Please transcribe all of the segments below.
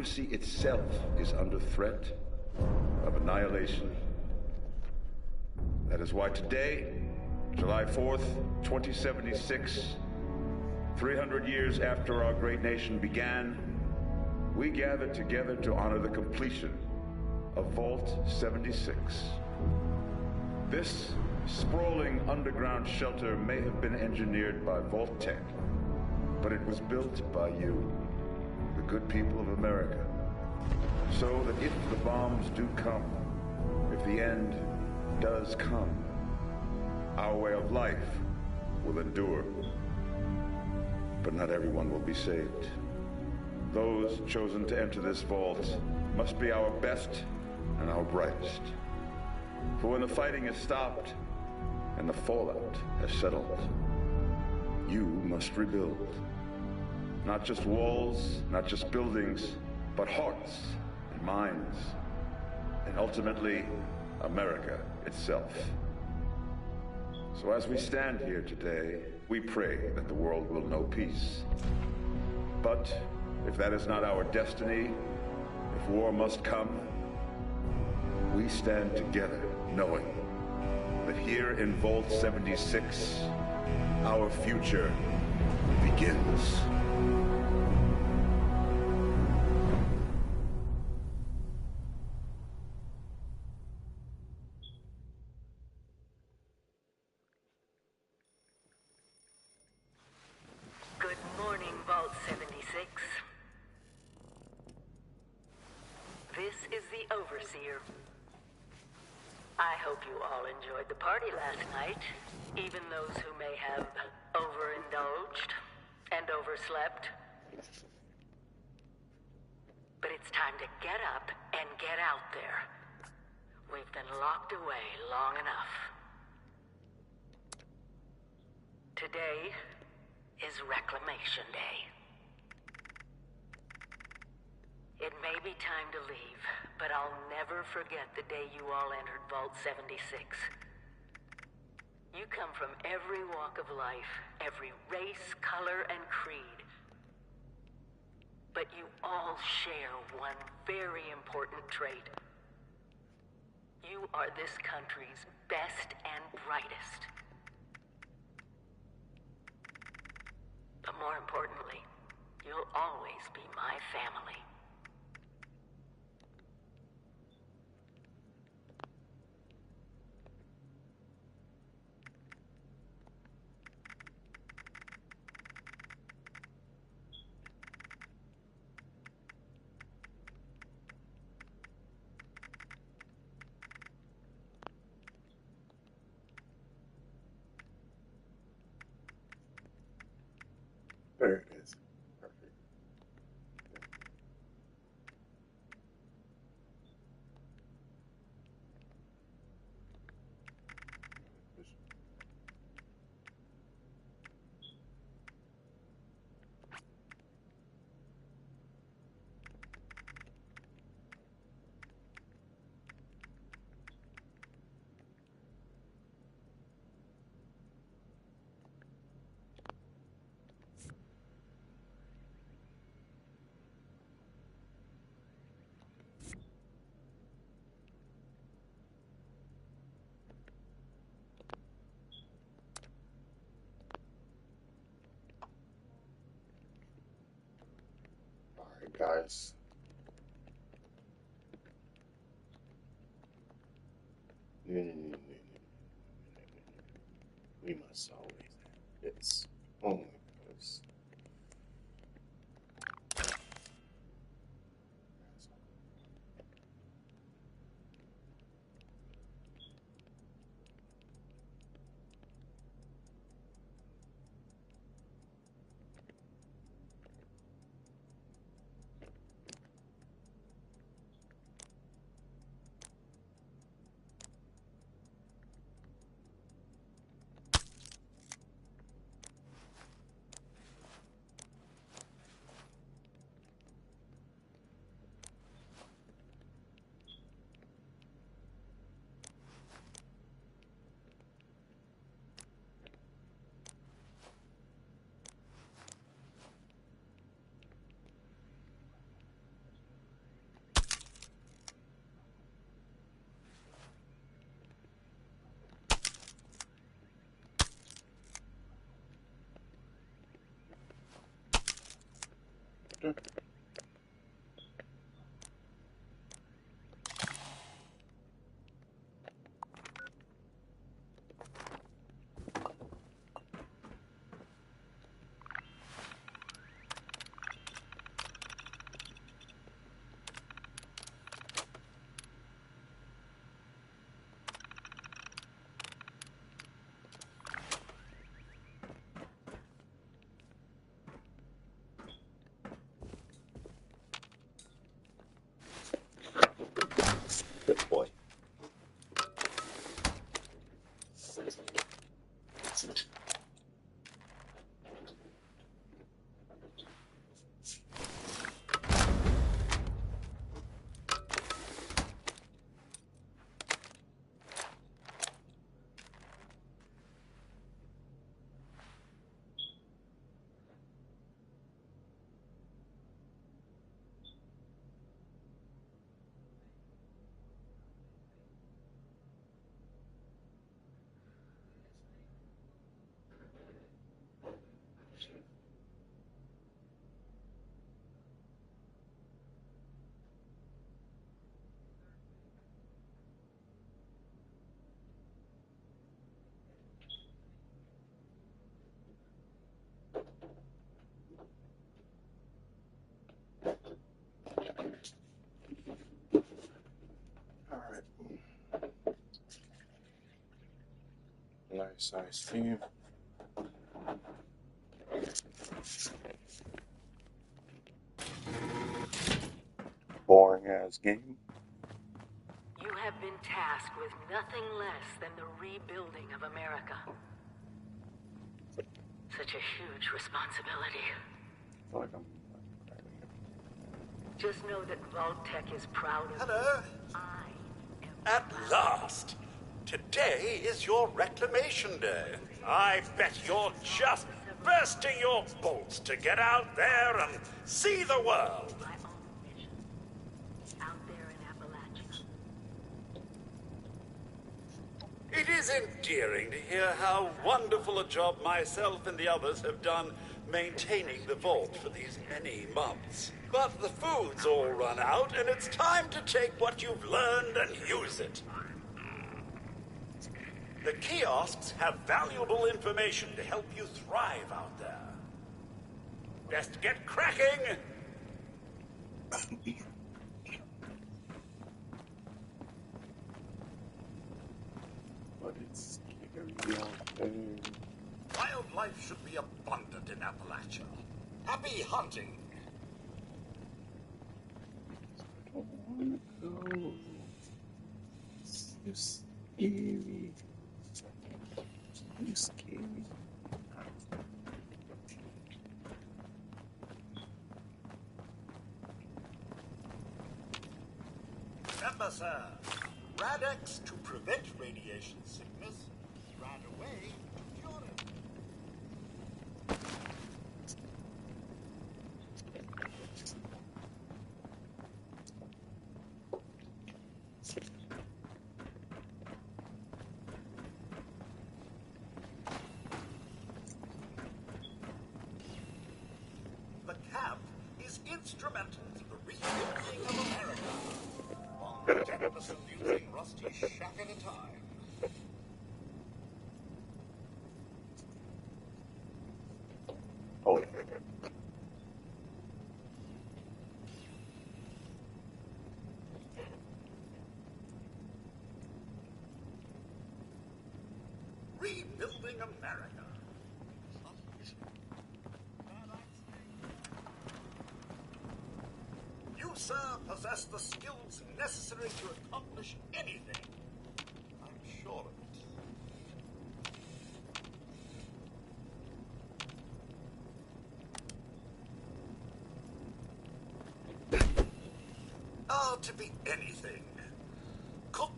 democracy itself is under threat of annihilation. That is why today, July 4th, 2076, 300 years after our great nation began, we gather together to honor the completion of Vault 76. This sprawling underground shelter may have been engineered by Vault Tech, but it was built by you, the good people of America, so that if the bombs do come, if the end does come, our way of life will endure. But not everyone will be saved. Those chosen to enter this vault must be our best and our brightest. For when the fighting is stopped and the fallout has settled, you must rebuild. Not just walls, not just buildings, but hearts and minds, and ultimately, America itself. So as we stand here today, we pray that the world will know peace. But if that is not our destiny, if war must come, we stand together knowing that here in Vault 76, our future begins. Good morning, Vault 76. This is the Overseer. I hope you all enjoyed the party last night, even those who may have overindulged and overslept. But it's time to get up and get out there. We've been locked away long enough. Today is Reclamation Day. It may be time to leave, but I'll never forget the day you all entered Vault 76. You come from every walk of life, every race, color, and creed. But you all share one very important trait. You are this country's best and brightest. But more importantly, you'll always be my family. There it is. Perfect. All right, guys. We must always have this. Oh my goodness. size team. Boring ass game. You have been tasked with nothing less than the rebuilding of America. Such a huge responsibility. I feel like I'm Just know that Vault-Tec is proud of Hello? you. I am At proud. last! Today is your reclamation day. I bet you're just bursting your bolts to get out there and see the world. My own mission. Out there in Appalachia. It is endearing to hear how wonderful a job myself and the others have done maintaining the vault for these many months. But the food's all run out, and it's time to take what you've learned and use it. The kiosks have valuable information to help you thrive out there. Best get cracking! but it's scary out there. Wildlife should be abundant in Appalachia. Happy hunting! I don't wanna go. It's too scary. Too scary. Remember, sir, Radex to prevent radiation sickness, Rad away to cure it. The camp is instrumental to the rebuilding of America. One 10% using rusty shack at a time. Oh, yeah. Rebuilding America. You, sir, possess the skills necessary to accomplish anything. I'm sure of it. Ah, to be anything. Cook,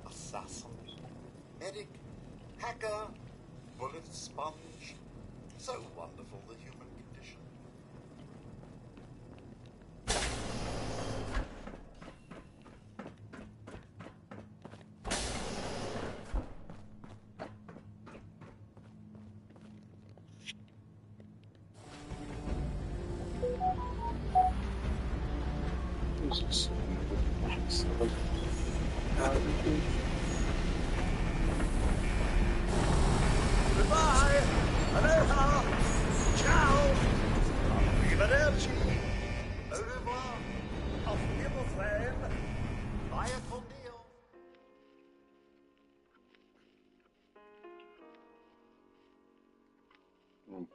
assassin, medic, hacker, bullet sponge. So wonderful, the human condition. There's just so many facts of how to do. Goodbye! Aloha! Ciao! Arrivederci! Au revoir! Auf Wiedersehen! Via con Dio! Oh.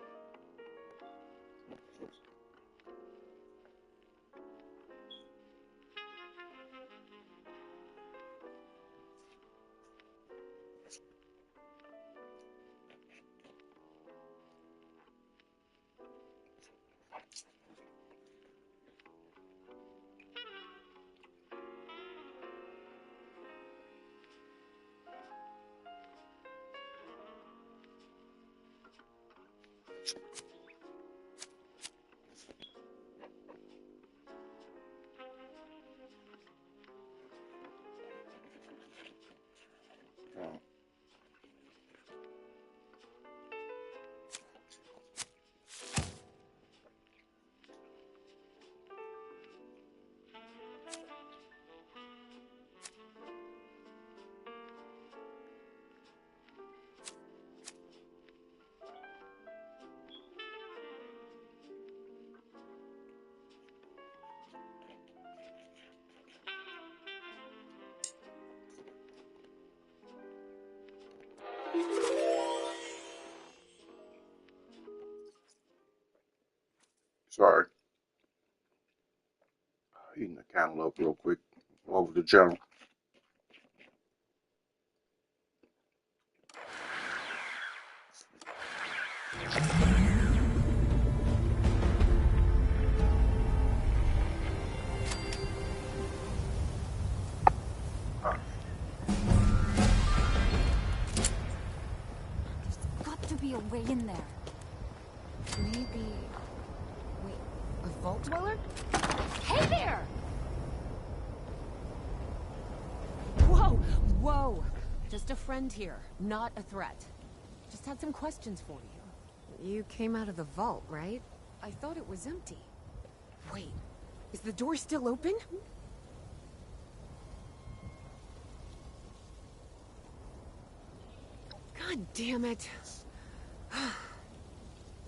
cantaloupe real quick. Over to General. Got to be a way in there. Maybe... Wait, a vault dweller? Hey there! Whoa, whoa! Just a friend here, not a threat. Just had some questions for you. You came out of the vault, right? I thought it was empty. Wait, is the door still open? God damn it.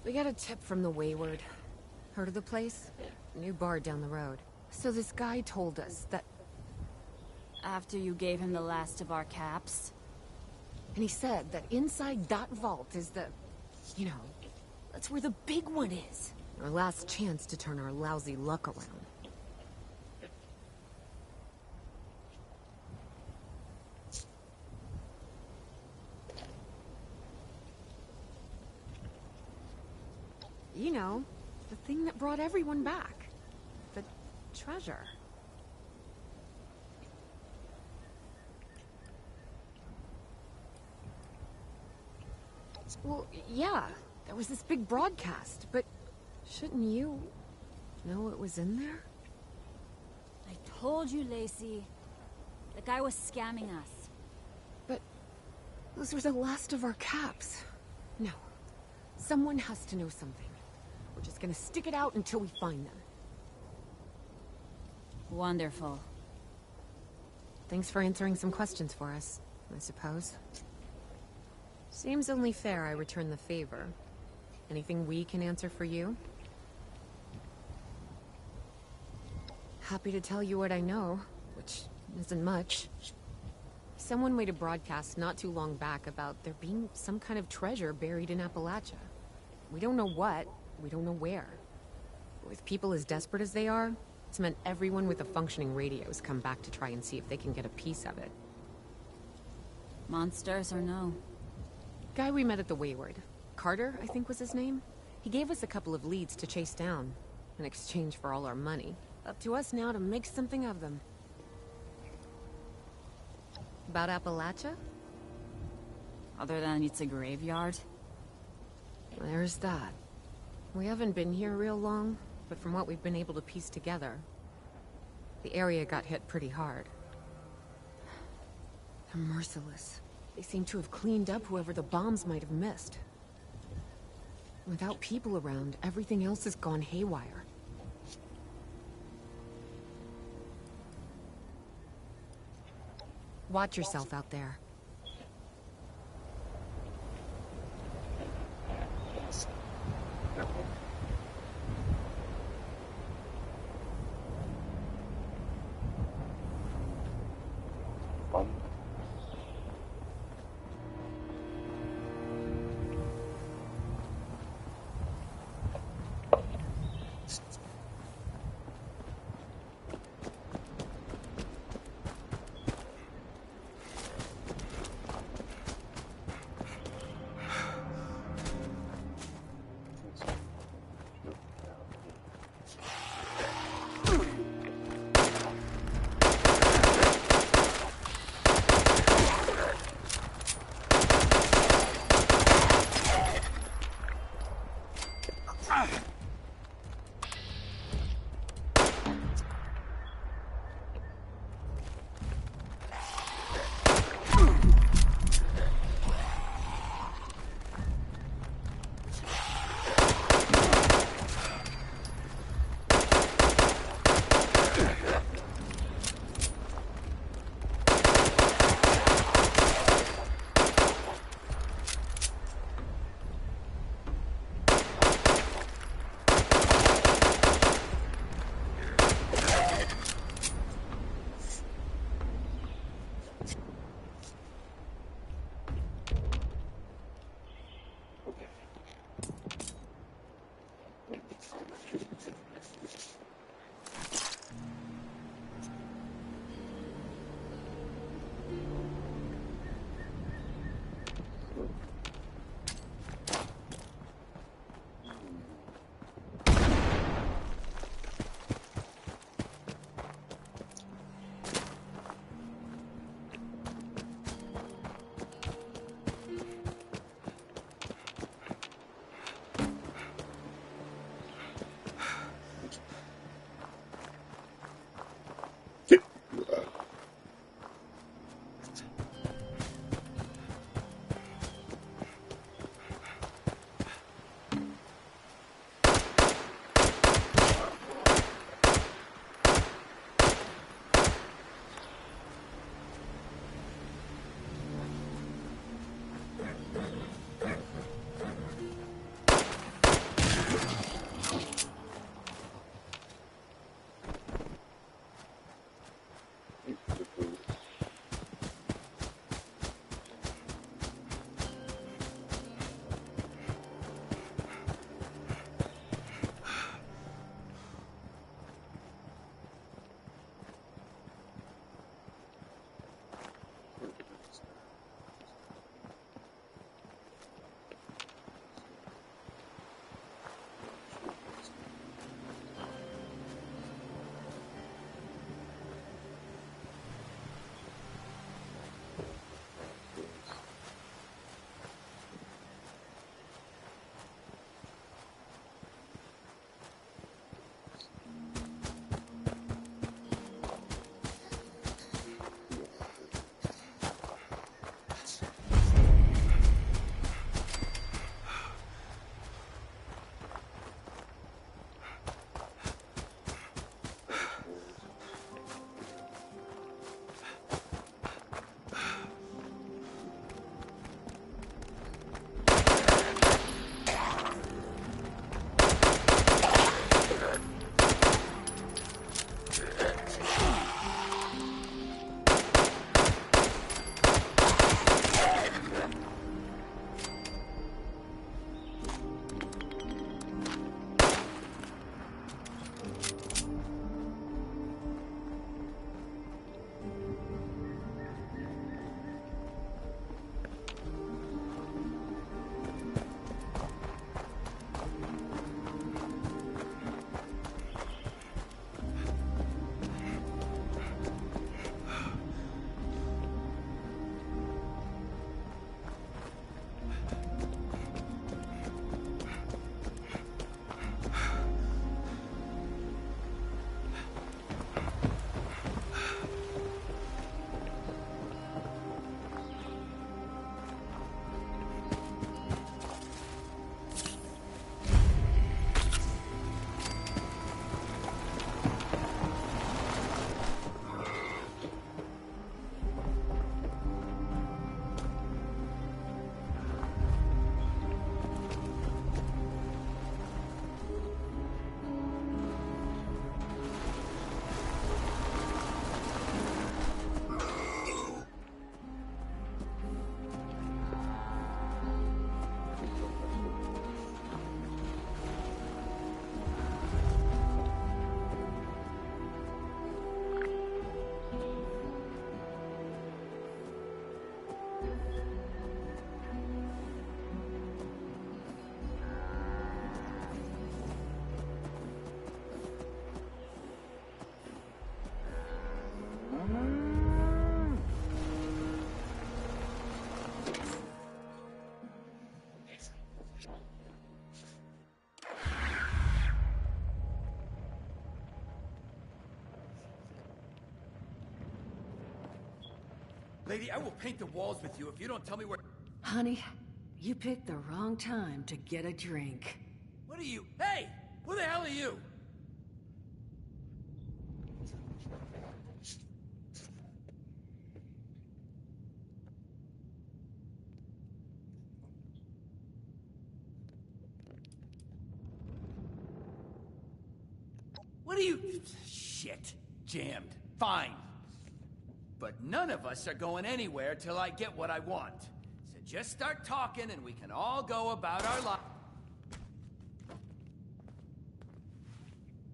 We got a tip from the Wayward. Heard of the place? New bar down the road. So this guy told us that... After you gave him the last of our caps? And he said that inside that vault is the... You know, that's where the big one is. Our last chance to turn our lousy luck around. You know, the thing that brought everyone back. The treasure. Well, yeah, there was this big broadcast, but shouldn't you know what was in there? I told you, Lacey. The guy was scamming us. But those were the last of our caps. No, someone has to know something. We're just gonna stick it out until we find them. Wonderful. Thanks for answering some questions for us, I suppose. Seems only fair I return the favor. Anything we can answer for you? Happy to tell you what I know, which isn't much. Someone made a broadcast not too long back about there being some kind of treasure buried in Appalachia. We don't know what, we don't know where. With people as desperate as they are, it's meant everyone with a functioning radio has come back to try and see if they can get a piece of it. Monsters or no? Guy we met at the Wayward. Carter, I think was his name. He gave us a couple of leads to chase down, in exchange for all our money. Up to us now to make something of them. About Appalachia? Other than it's a graveyard? There's that. We haven't been here real long, but from what we've been able to piece together, the area got hit pretty hard. They're merciless. They seem to have cleaned up whoever the bombs might have missed. Without people around, everything else has gone haywire. Watch yourself out there. Lady, I will paint the walls with you if you don't tell me where... Honey, you picked the wrong time to get a drink. What are you... Hey! Who the hell are you? What are you... Shit. Jammed. Fine. But none of us are going anywhere till I get what I want. So just start talking and we can all go about our lives.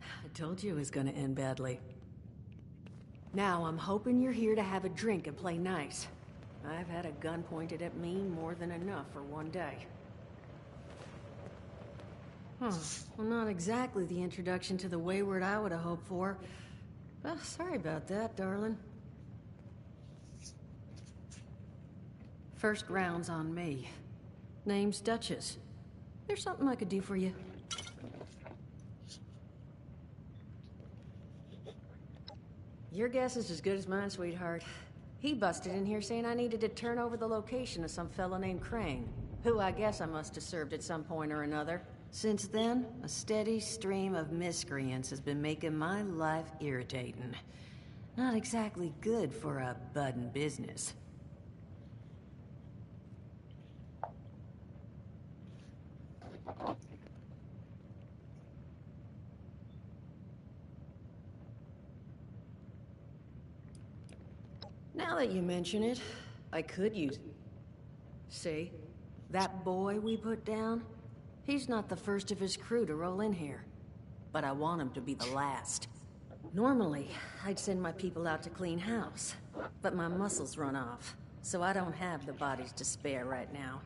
I told you it was gonna end badly. Now I'm hoping you're here to have a drink and play nice. I've had a gun pointed at me more than enough for one day. Well, not exactly the introduction to the Wayward I would have hoped for. Well, sorry about that, darling. First round's on me. Name's Duchess. There's something I could do for you. Your guess is as good as mine, sweetheart. He busted in here saying I needed to turn over the location of some fella named Crane, who I guess I must have served at some point or another. Since then, a steady stream of miscreants has been making my life irritating. Not exactly good for a budding business. Now that you mention it, I could use it. See? That boy we put down? He's not the first of his crew to roll in here. But I want him to be the last. Normally, I'd send my people out to clean house. But my muscles run off, so I don't have the bodies to spare right now.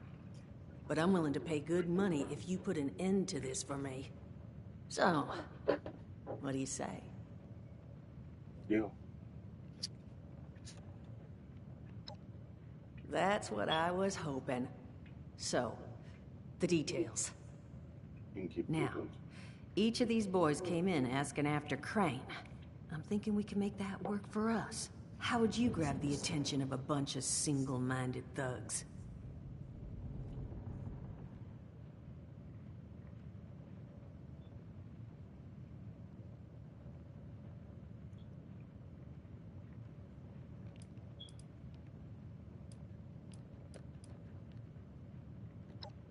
But I'm willing to pay good money if you put an end to this for me. So, what do you say? Yeah. That's what I was hoping. So, the details. Now, each of these boys came in asking after Crane. I'm thinking we can make that work for us. How would you grab the attention of a bunch of single-minded thugs?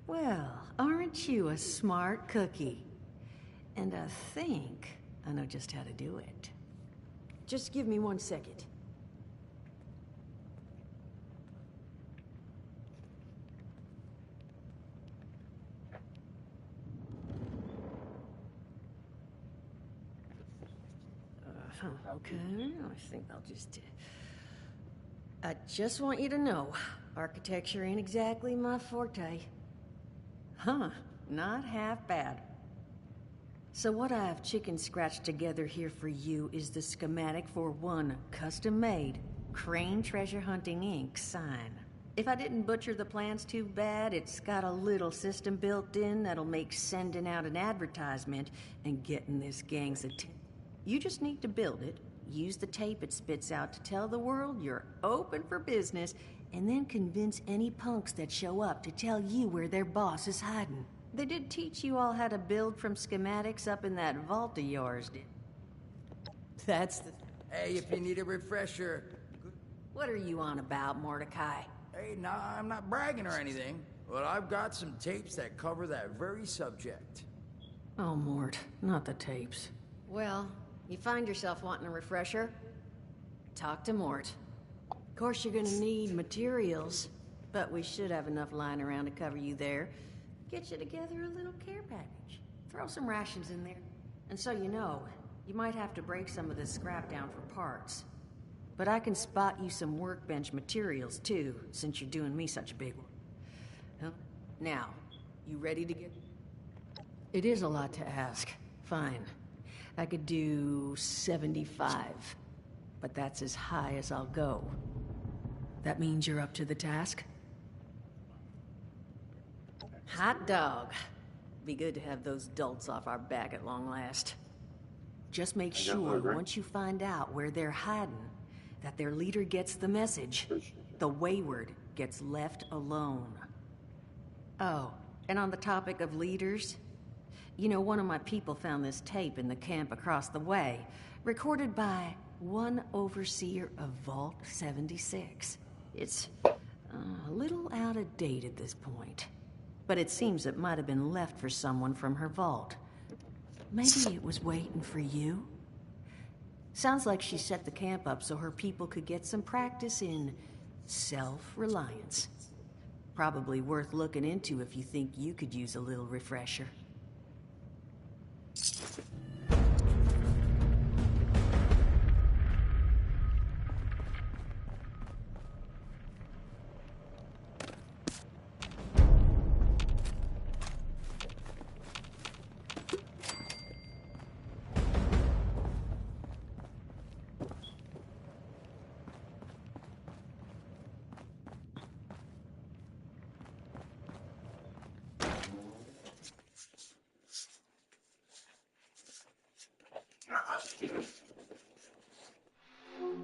Well, aren't you a smart cookie? And I think I know just how to do it. Just give me 1 second. Okay, I think I'll just... I just want you to know, architecture ain't exactly my forte. Huh, not half bad. So what I have chicken scratched together here for you is the schematic for one custom-made Crane Treasure Hunting Inc. sign. If I didn't butcher the plans too bad, it's got a little system built in that'll make sending out an advertisement and getting this gang's attention. You just need to build it, use the tape it spits out to tell the world you're open for business, and then convince any punks that show up to tell you where their boss is hiding. They did teach you all how to build from schematics up in that vault of yours, did... That's the... Hey, if you need a refresher... What are you on about, Mordecai? Hey, nah, I'm not bragging or anything, but I've got some tapes that cover that very subject. Oh, Mort, not the tapes. Well, you find yourself wanting a refresher? Talk to Mort. Of course, you're gonna need materials, but we should have enough lying around to cover you there. Get you together a little care package. Throw some rations in there. And so you know, you might have to break some of this scrap down for parts. But I can spot you some workbench materials too, since you're doing me such a big one. Huh? Now, you ready to get... It is a lot to ask. Fine. I could do 75. But that's as high as I'll go. That means you're up to the task? Hot dog. Be good to have those dolts off our back at long last. Just make sure once you find out where they're hiding, that their leader gets the message. The wayward gets left alone. Oh, and on the topic of leaders, you know, one of my people found this tape in the camp across the way, recorded by one overseer of Vault 76. It's a little out of date at this point, but it seems it might have been left for someone from her vault. Maybe it was waiting for you? Sounds like she set the camp up so her people could get some practice in self-reliance. Probably worth looking into if you think you could use a little refresher.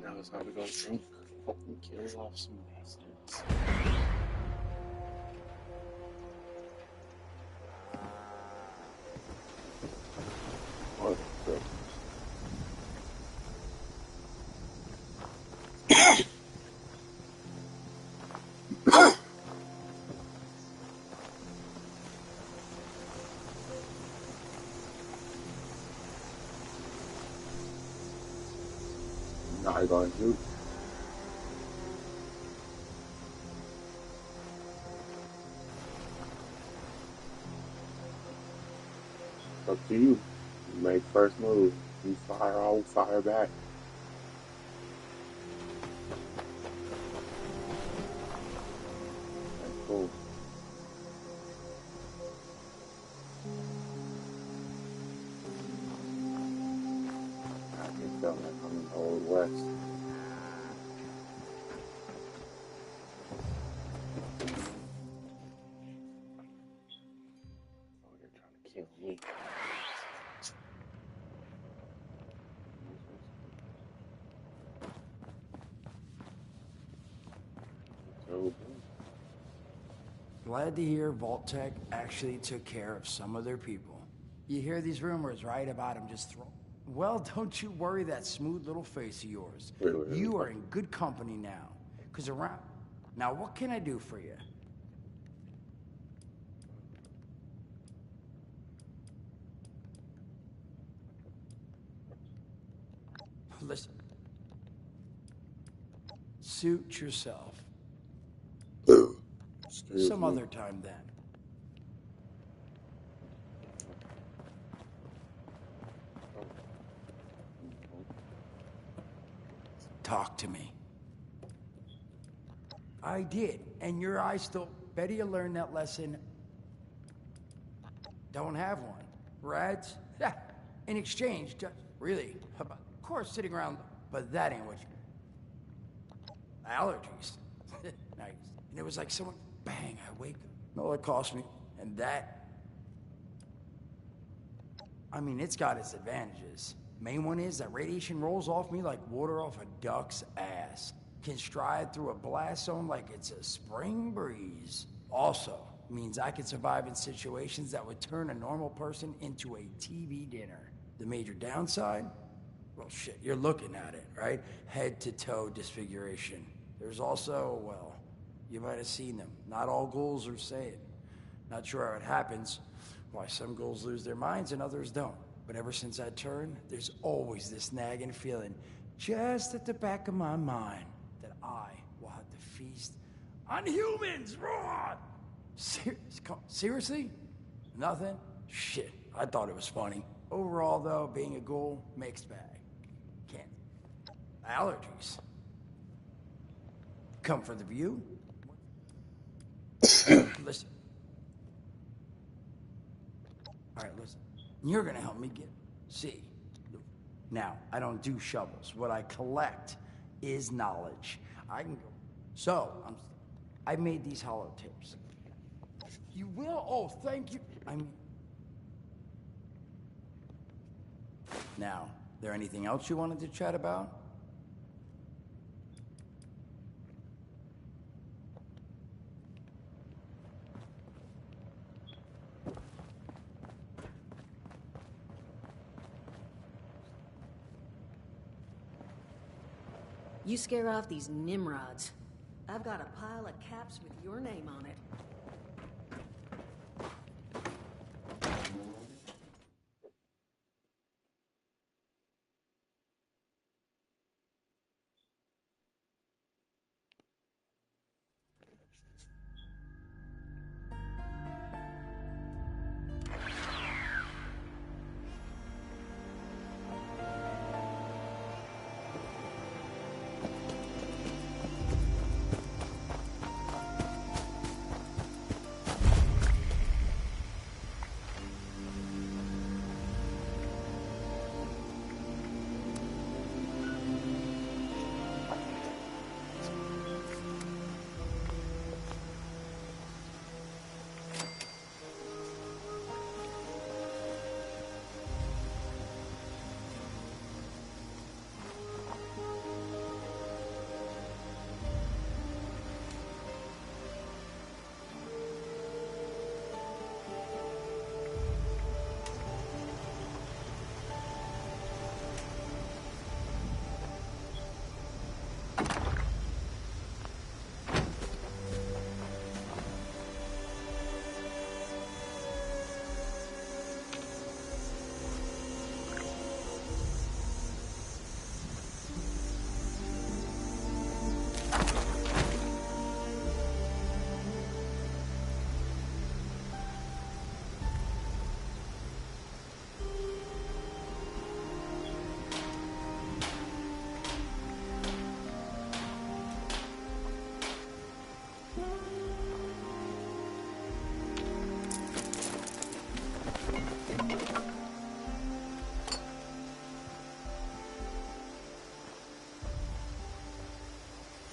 Now is how we go drink and kill off some bastards. What the frick? Not going to. Up to you. You make first move. You fire, I'll fire back. Okay, cool. I can feel like I'm in the Old West. Oh, you're trying to kill me. So, Glad to hear Vault-Tec actually took care of some of their people. You hear these rumors, right, about him just throw... Well, don't you worry that smooth little face of yours. Wait. You are in good company now. Because around... Now, what can I do for you? Listen. Suit yourself. excuse Some me. other time then. Talk to me. I did, and your eyes still... Better you learn that lesson. Don't have one. Rads? Yeah. In exchange, just... Really? Of course, sitting around... But that ain't what you... Allergies. Nice. And it was like someone... Bang, I wake up. No, it cost me. And that... I mean, it's got its advantages. Main one is that radiation rolls off me like water off a duck's ass. Can stride through a blast zone like it's a spring breeze. Also, means I can survive in situations that would turn a normal person into a TV dinner. The major downside? Well, shit, you're looking at it, right? Head to toe disfiguration. There's also, well, you might have seen them. Not all ghouls are sane. Not sure how it happens, why some ghouls lose their minds and others don't. But ever since I turned, there's always this nagging feeling just at the back of my mind that I will have to feast on humans. Raw! Seriously? Nothing? Shit, I thought it was funny. Overall, though, being a ghoul, mixed bag. Can't. Allergies. Come for the view? Listen. All right, listen. You're gonna help me get... See. Now, I don't do shovels. What I collect is knowledge. I can go... So, I made these hollow tips. You will? Oh, thank you. I mean... Now, there anything else you wanted to chat about? You scare off these Nimrods. I've got a pile of caps with your name on it.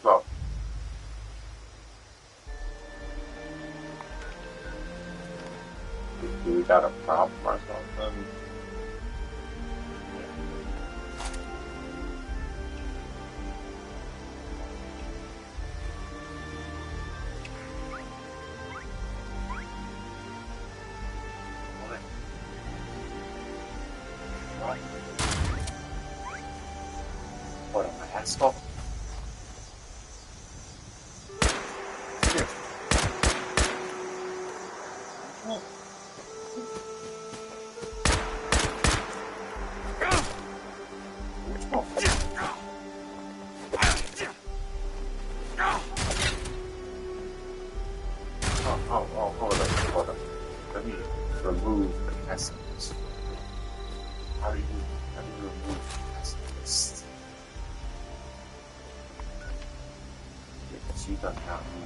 So, do we got a problem or something? What? What am I asshole? Hold up. Let me remove the pessimist. How do you remove the pessimist? Because you don't have me.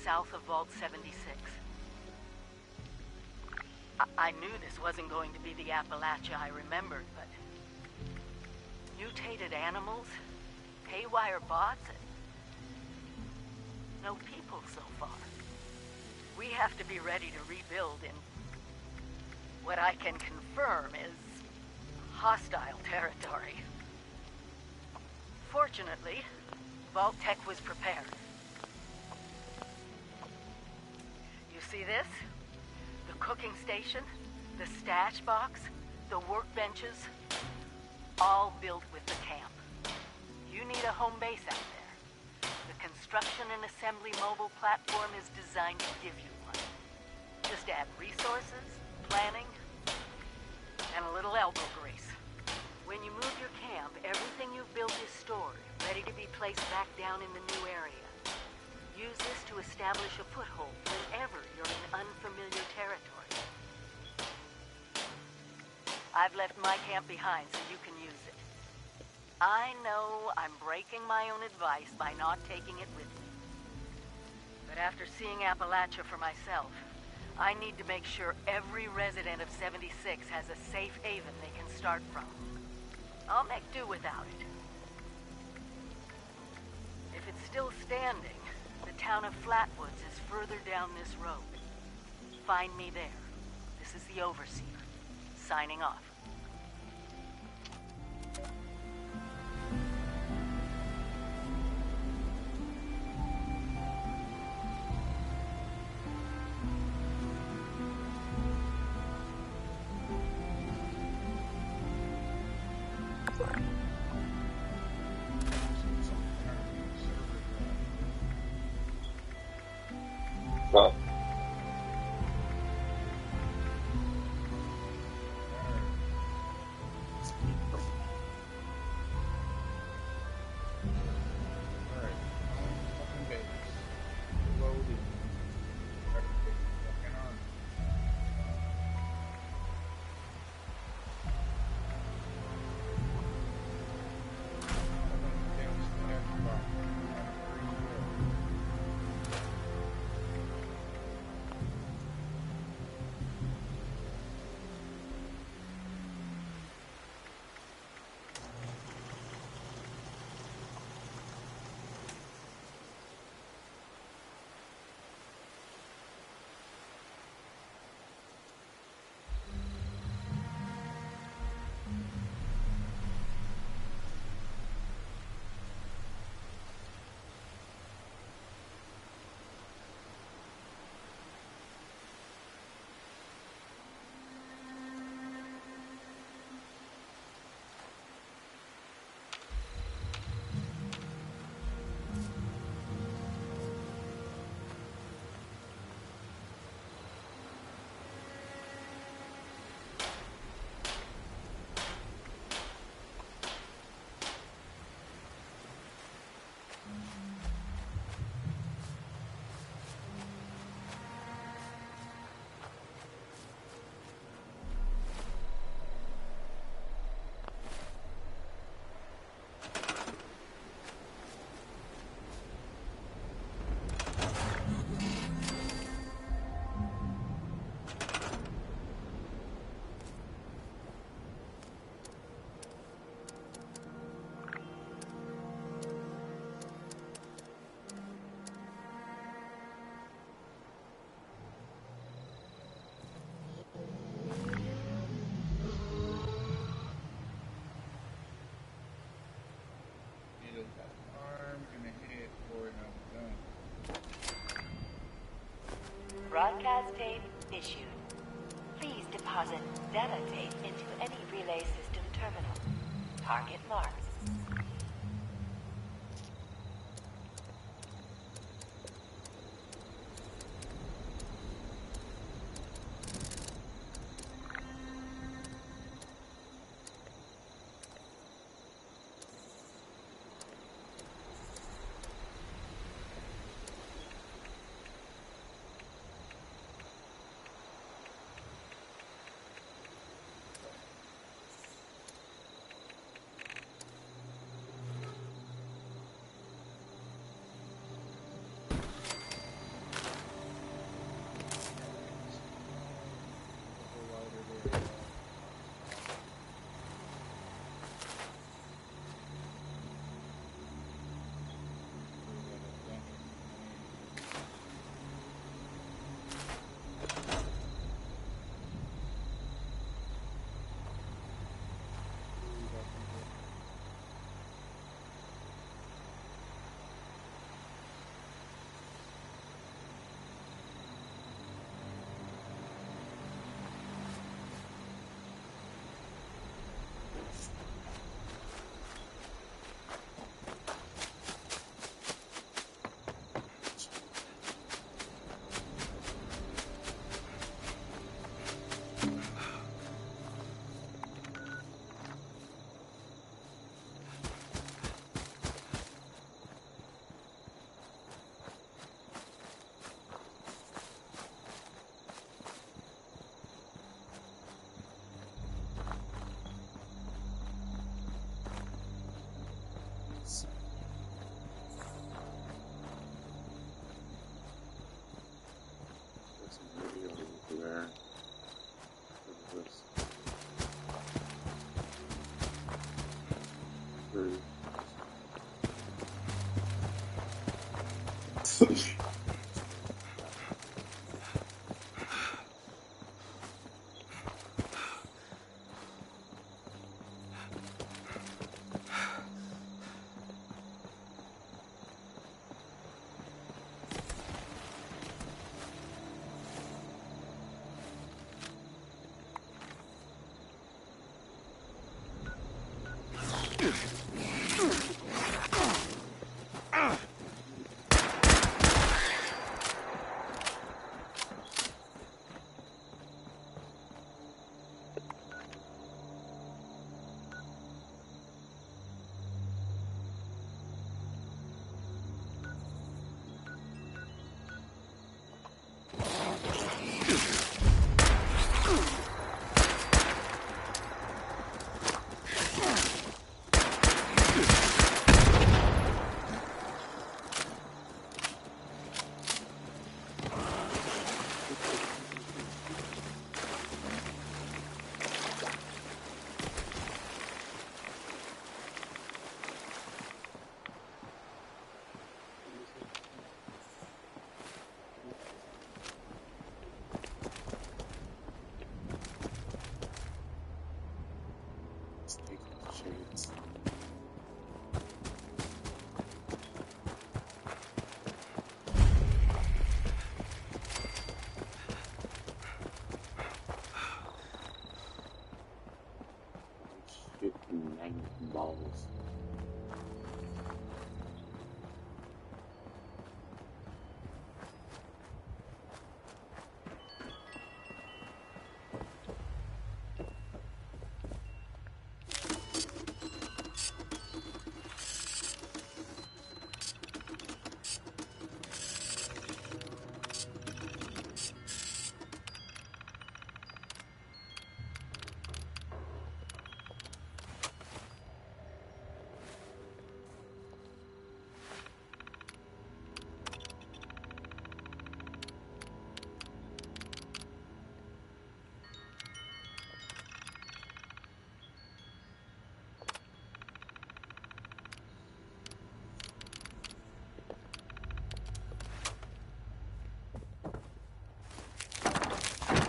south of Vault 76. I knew this wasn't going to be the Appalachia I remembered, but... mutated animals? Haywire bots? No people so far. We have to be ready to rebuild in... what I can confirm is... hostile territory. Fortunately, Vault Tech was prepared. You see this? The cooking station, the stash box, the workbenches, all built with the camp. You need a home base out there. The construction and assembly mobile platform is designed to give you one. Just add resources, planning, and a little elbow grease. When you move your camp, everything you've built is stored, ready to be placed back down in the new area. Use this to establish a foothold whenever you're in unfamiliar territory. I've left my camp behind so you can use it. I know I'm breaking my own advice by not taking it with me. But after seeing Appalachia for myself, I need to make sure every resident of 76 has a safe haven they can start from. I'll make do without it. If it's still standing, the town of Flatwoods is further down this road. Find me there. This is the Overseer, signing off. Well, Broadcast tape issued. Please deposit data tape into any relay system terminal. Target marked. through. Shades. Shooting 9 balls.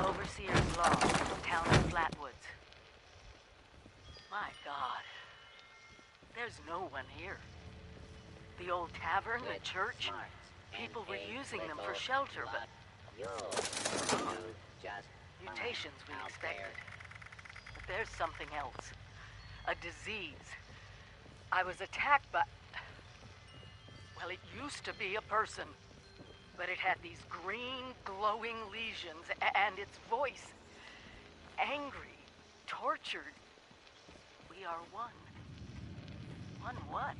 Overseer's Law, town of Flatwoods. My God. There's no one here. The old tavern, the church, people were using them for shelter, but mutations we expected. But there's something else. A disease. I was attacked by... Well, it used to be a person. But it had these green, glowing lesions, and its voice. Angry, tortured. We are one. One what?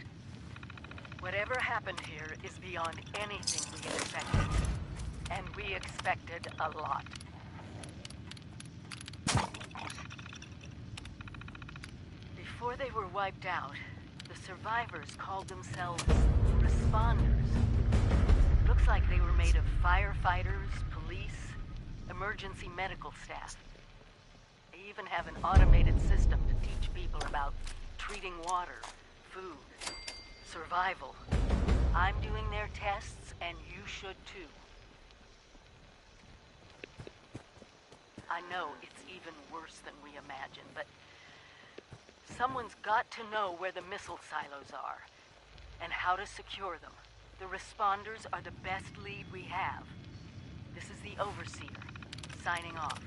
Whatever happened here is beyond anything we expected. And we expected a lot. Before they were wiped out, the survivors called themselves responders. Looks like they were made of firefighters, police, emergency medical staff. They even have an automated system to teach people about treating water, food, survival. I'm doing their tests, and you should too. I know it's even worse than we imagined, but someone's got to know where the missile silos are and how to secure them. The responders are the best lead we have. This is the Overseer, signing off.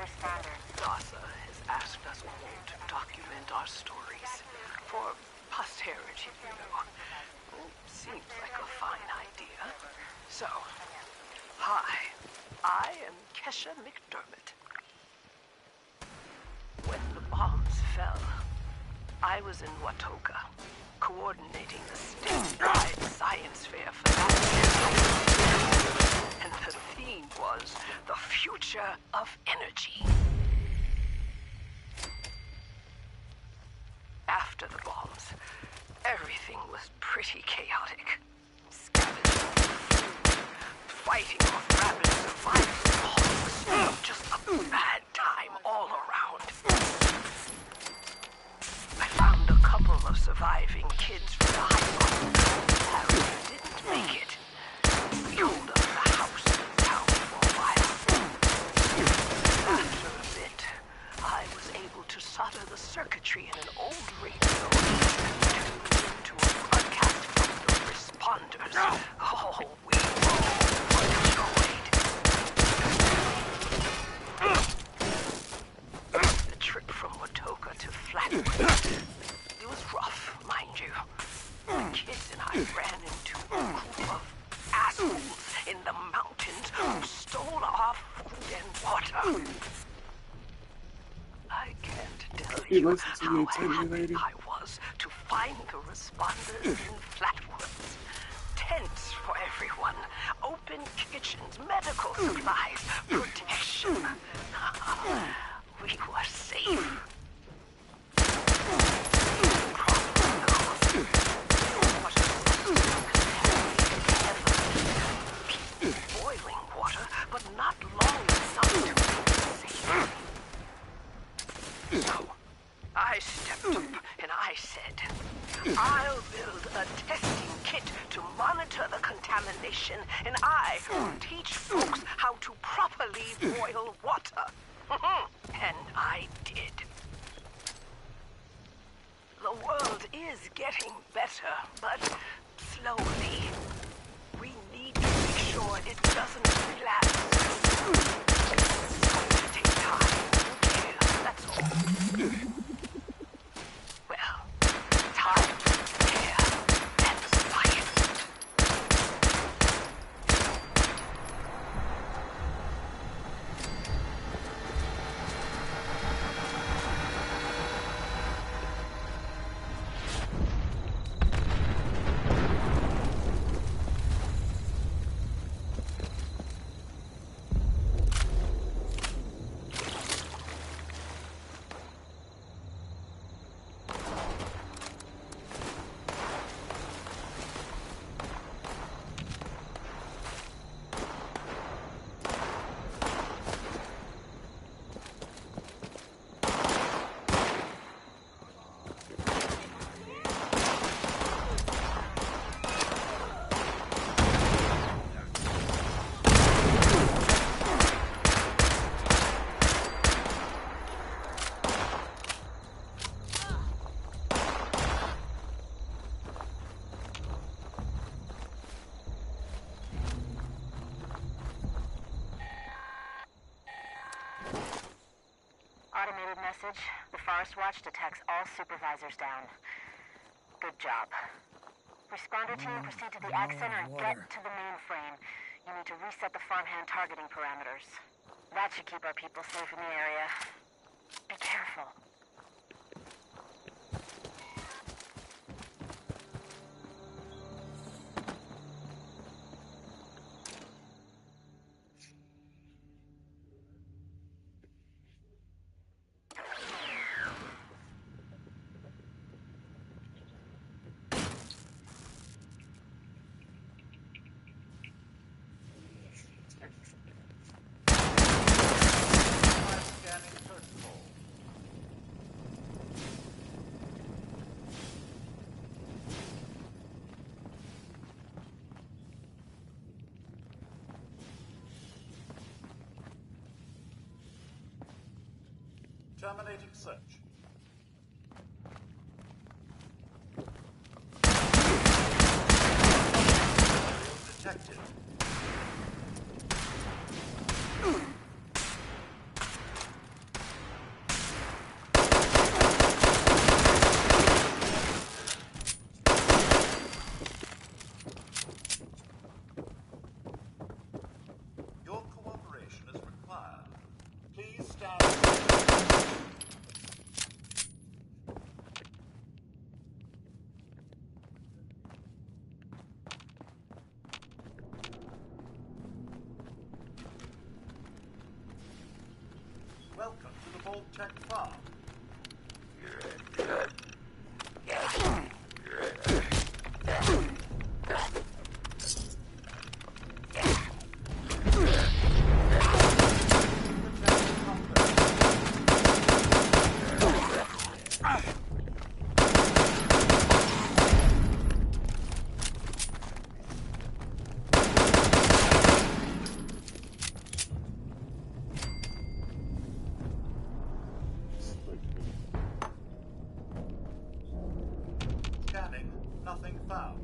responders. DASA has asked us all to document our stories for posterity, you know. Seems like a fine idea. So, hi, I am Kesha McDermott. When the bombs fell, I was in Watoka, coordinating the statewide science fair for that year. And the theme was the future of energy. After the bombs, everything was pretty chaotic. Scavenging food, fighting off rabid survivors, just a bad time all around. I found a couple of surviving kids from the high school who didn't make it. We holed up the house in town for a while. After a bit, I was able to solder the circuitry in an old radio to a broadcast from the responders. Oh, we were overjoyed. The trip from Watoka to Flatwood, it was rough, mind you. The kids and I ran into a group of assholes in the mountains who stole our food and water. I can't tell you how happy I was to find the responders in Flatwoods. Tents for everyone, open kitchens, medical supplies, protection. We were safe. Boiling water, but not long enough to make it safe. So, I stepped up and I said, I'll build a testing kit to monitor the contamination, and I will teach folks how to properly boil water. And I did. The world is getting better, but slowly. We need to make sure it doesn't relapse. It's going to take time. Yeah, that's all. Well, time, care, and science. Automated message. The Forest Watch detects all supervisors down. Good job. Responder team, proceed to the Ag Center and get to the mainframe. You need to reset the farmhand targeting parameters. That should keep our people safe in the area. Be careful. Terminating search. Detected. Welcome to the Vault-Tec farm. Scanning, nothing found.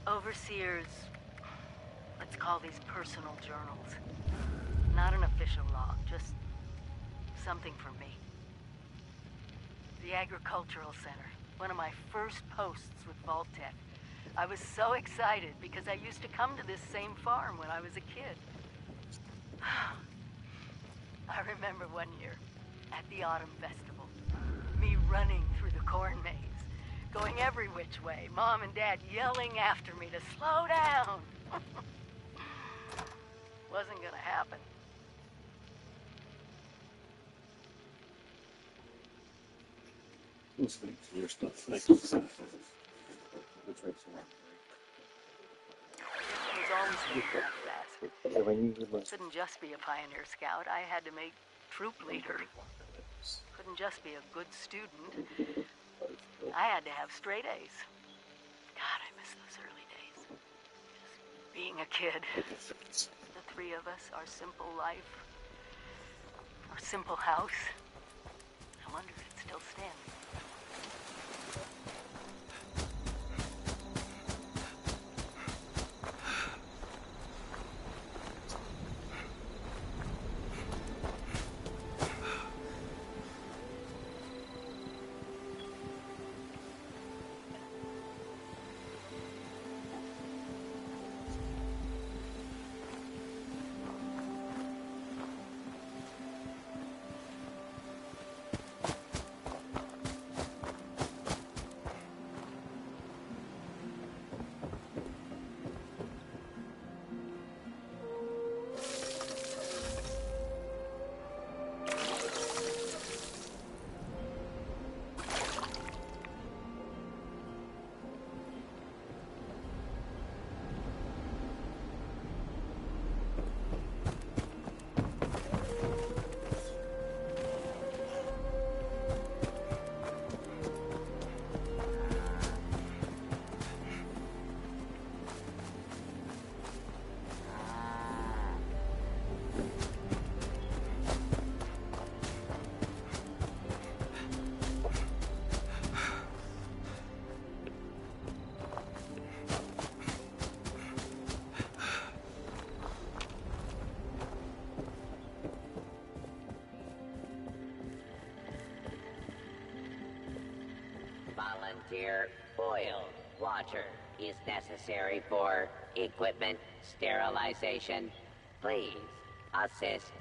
Overseers, let's call these personal journals. Not an official log, just something for me. The Agricultural Center, one of my first posts with Vault-Tec. I was so excited because I used to come to this same farm when I was a kid. I remember one year at the Autumn Festival, me running through the corn maze, going every which way, Mom and Dad yelling after me to slow down. Wasn't gonna happen. Listening to your stuff makes sense. Which makes sense. It was always thinking that fast. Couldn't just be a pioneer scout. I had to make troop leader. Couldn't just be a good student. I had to have straight A's. God, I miss those early days. Just being a kid. The three of us, our simple life, our simple house. I wonder if it's still standing. Volunteer boiled water is necessary for equipment sterilization. Please assist.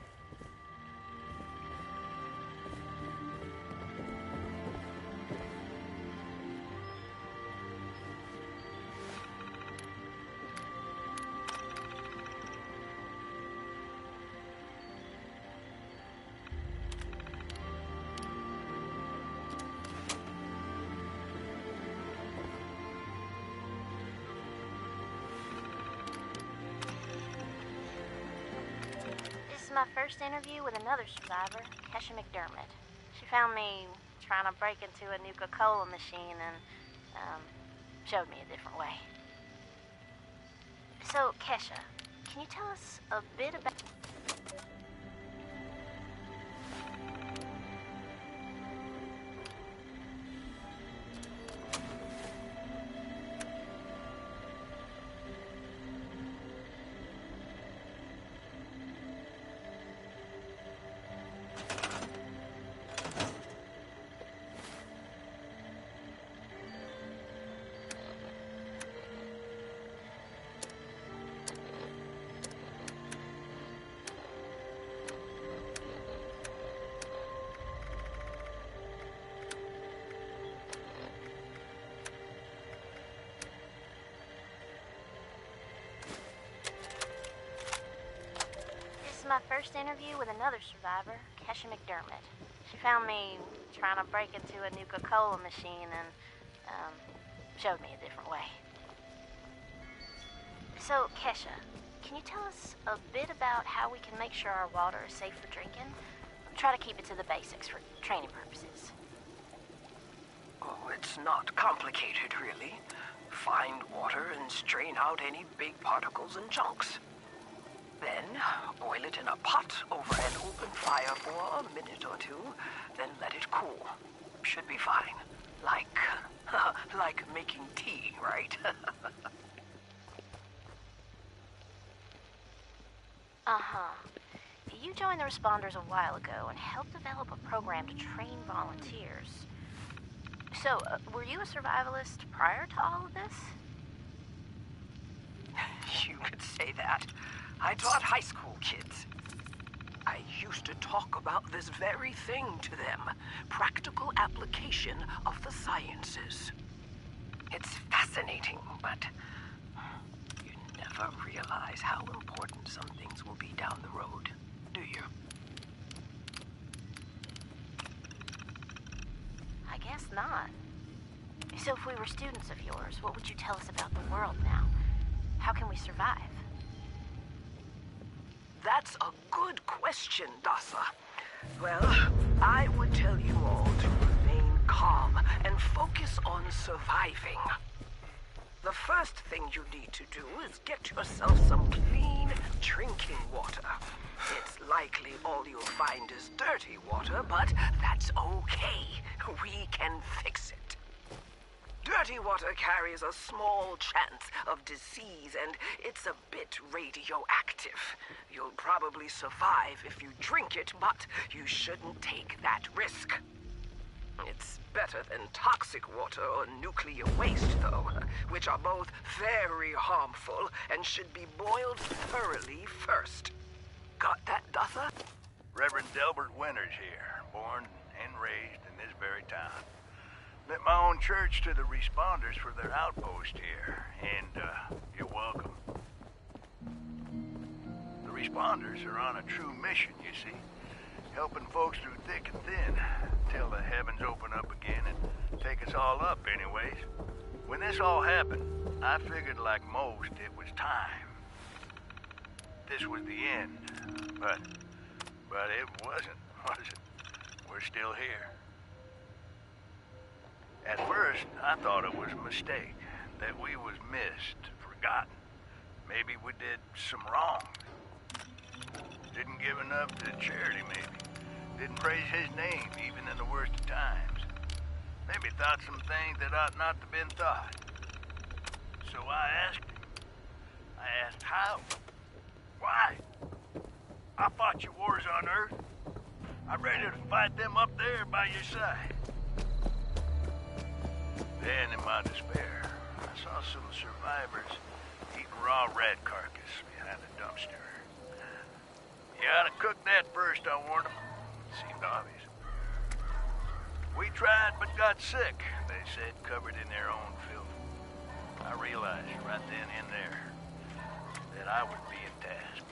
my first interview with another survivor, Kesha McDermott. She found me trying to break into a Nuka-Cola machine and, showed me a different way. So, Kesha, can you tell us a bit about... my first interview with another survivor, Kesha McDermott. She found me trying to break into a Nuka-Cola machine and, showed me a different way. So, Kesha, can you tell us a bit about how we can make sure our water is safe for drinking? Try to keep it to the basics for training purposes. Oh, it's not complicated, really. Find water and strain out any big particles and chunks. Then, boil it in a pot over an open fire for a minute or two, then let it cool. Should be fine. Like making tea, right? Uh-huh. You joined the responders a while ago and helped develop a program to train volunteers. So, were you a survivalist prior to all of this? You could say that. I taught high school kids. I used to talk about this very thing to them. Practical application of the sciences. It's fascinating, but you never realize how important some things will be down the road, do you? I guess not. So if we were students of yours, what would you tell us about the world now? How can we survive? That's a good question, Dasa. Well, I would tell you all to remain calm and focus on surviving. The first thing you need to do is get yourself some clean drinking water. It's likely all you'll find is dirty water, but that's okay. We can fix it. Dirty water carries a small chance of disease, and it's a bit radioactive. You'll probably survive if you drink it, but you shouldn't take that risk. It's better than toxic water or nuclear waste, though, which are both very harmful and should be boiled thoroughly first. Got that, Dutha? Reverend Delbert Winters here, born and raised in this very town. Lit my own church to the responders for their outpost here, and you're welcome. The responders are on a true mission, you see, helping folks through thick and thin, till the heavens open up again and take us all up anyways. When this all happened, I figured like most it was time. This was the end, but it wasn't, was it? We're still here. At first, I thought it was a mistake, that we was missed, forgotten. Maybe we did some wrong. Didn't give enough to charity, maybe. Didn't praise his name, even in the worst of times. Maybe thought some things that ought not to have been thought. So I asked him. I asked how. Why? I fought your wars on Earth. I'm ready to fight them up there by your side. Then, in my despair, I saw some survivors eating raw rat carcass behind a dumpster. You ought to cook that first, I warned them. Seemed obvious. We tried but got sick, they said, covered in their own filth. I realized right then and there that I was being tasked.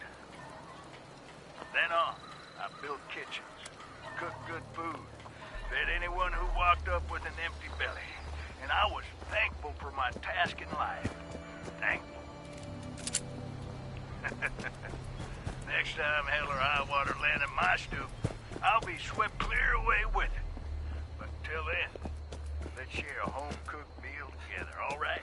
Then on, I built kitchens, cooked good food, fed anyone who walked up with an empty belly. And I was thankful for my task in life. Thankful. Next time hell or high water land in my stoop, I'll be swept clear away with it. But until then, let's share a home-cooked meal together, all right?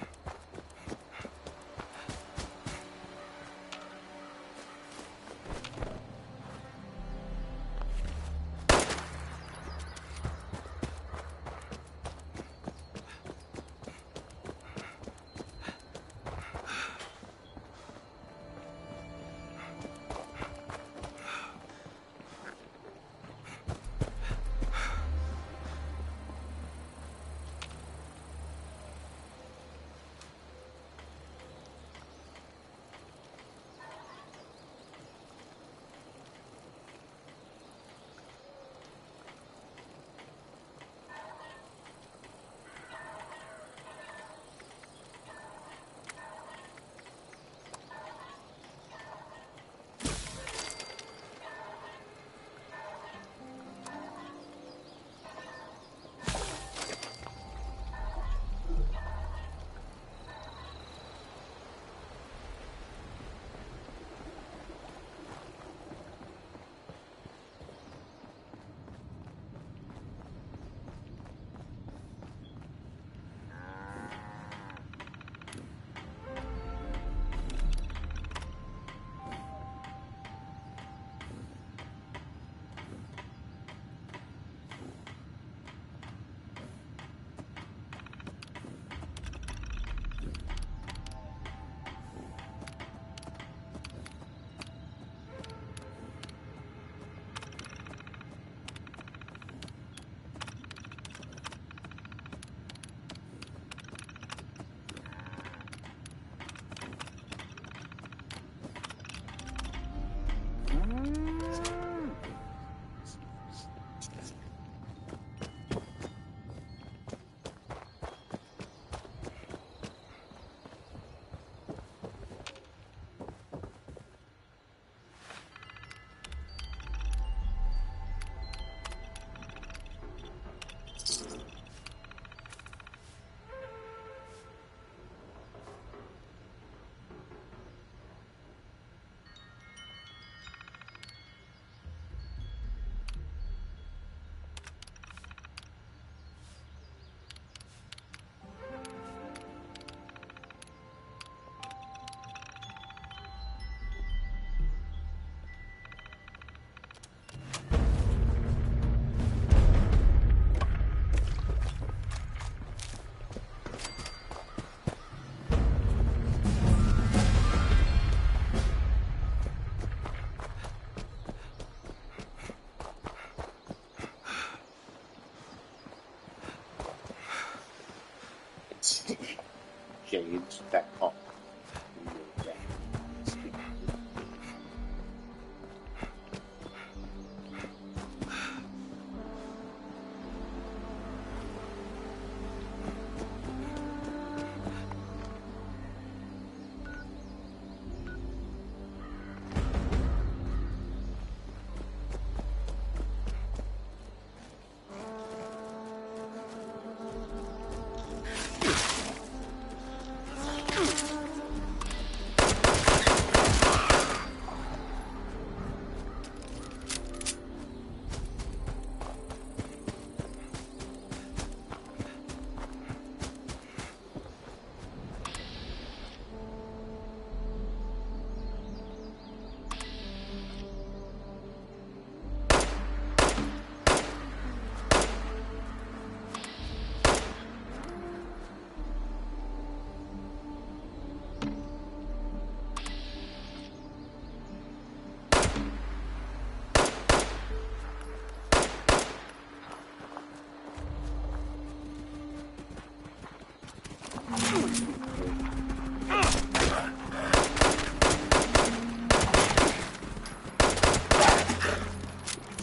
Shades that pop.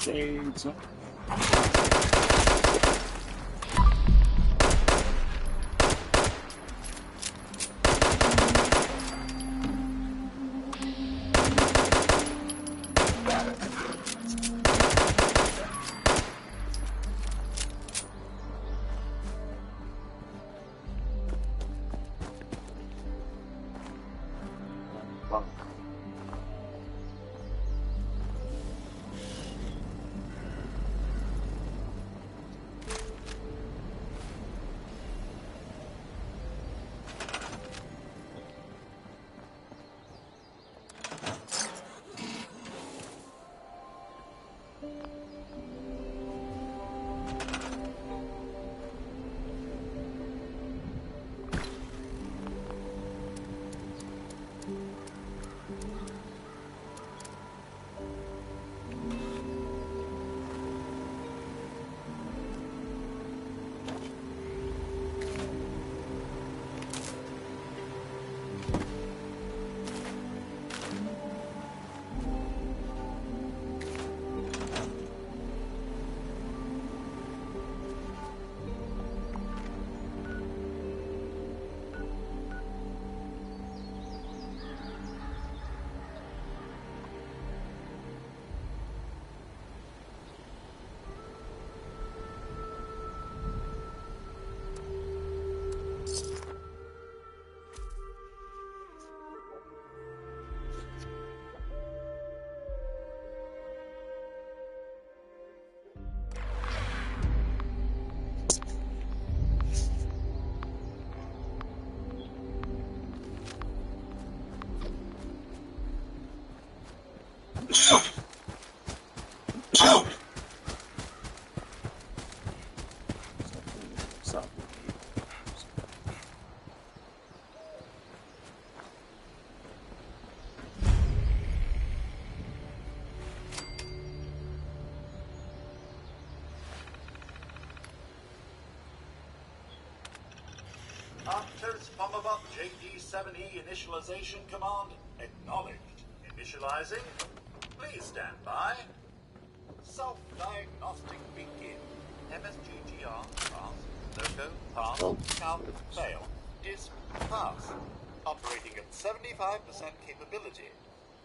Shades. Arctos Pomabot JD7E initialization command acknowledged. Initializing. Please stand by. Self-diagnostic begin. MSGGR pass. Loco pass. Count fail. Disk pass. Operating at 75% capability.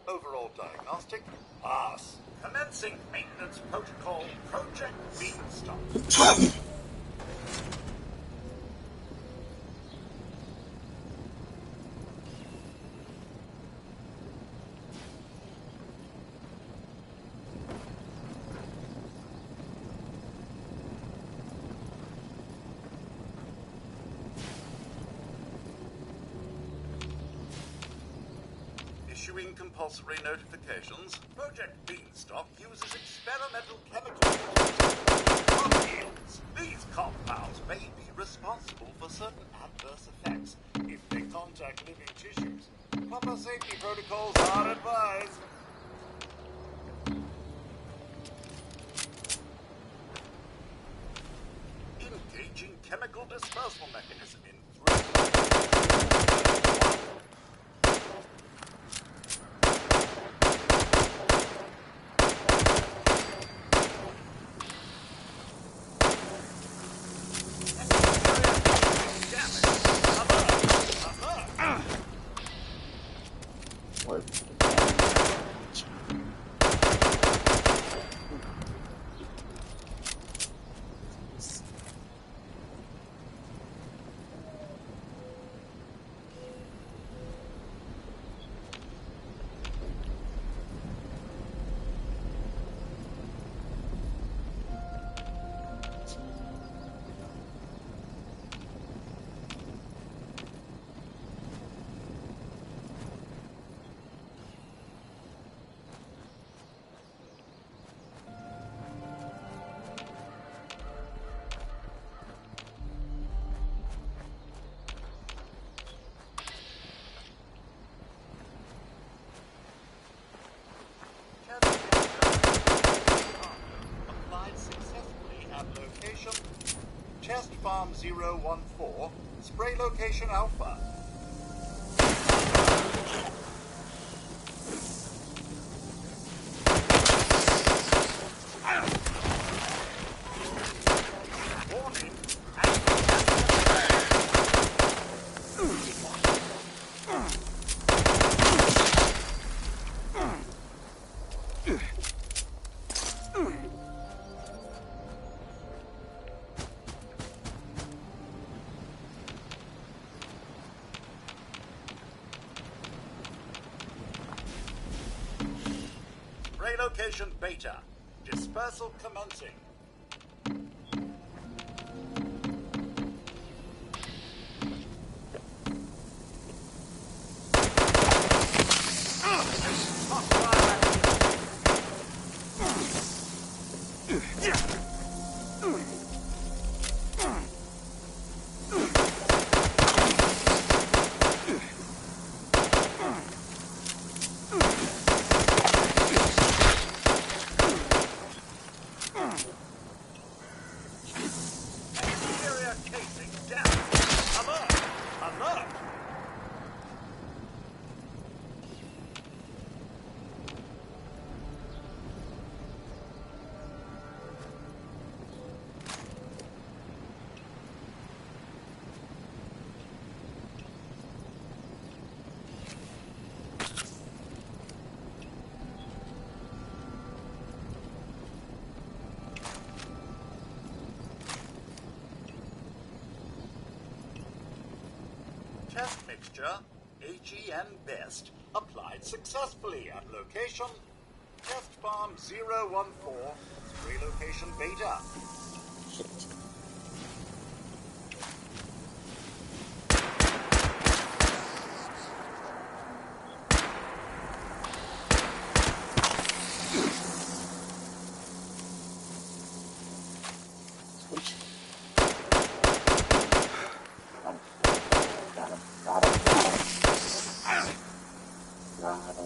Overall diagnostic pass. Commencing maintenance protocol Project Beanstalk. Issuing compulsory notifications. Project Beanstalk uses experimental chemicals to yields. These compounds may be responsible for certain adverse effects if they contact living tissues. Proper safety protocols are advised. Engaging chemical dispersal mechanism in 3. Applied successfully at location Test Farm 014, spray location Alpha. Warning. Location Beta. Dispersal commencing. Test mixture, AGN Best, applied successfully at location Test Farm 014, spray location Beta.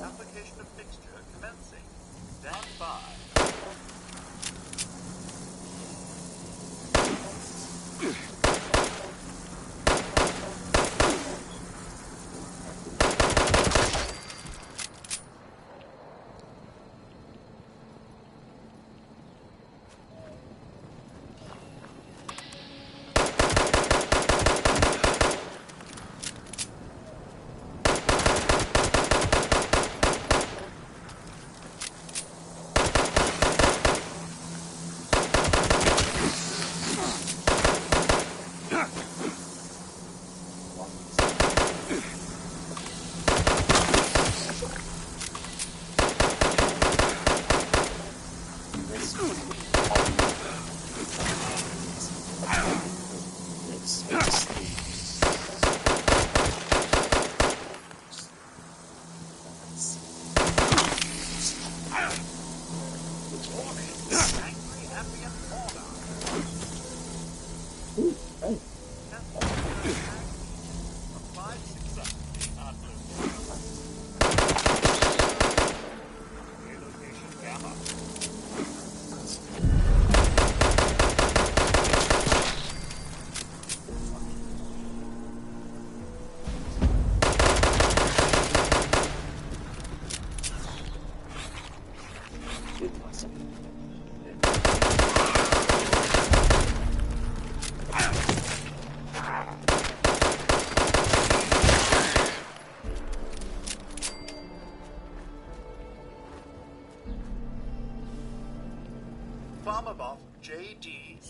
Application of mixture commencing. Stand by.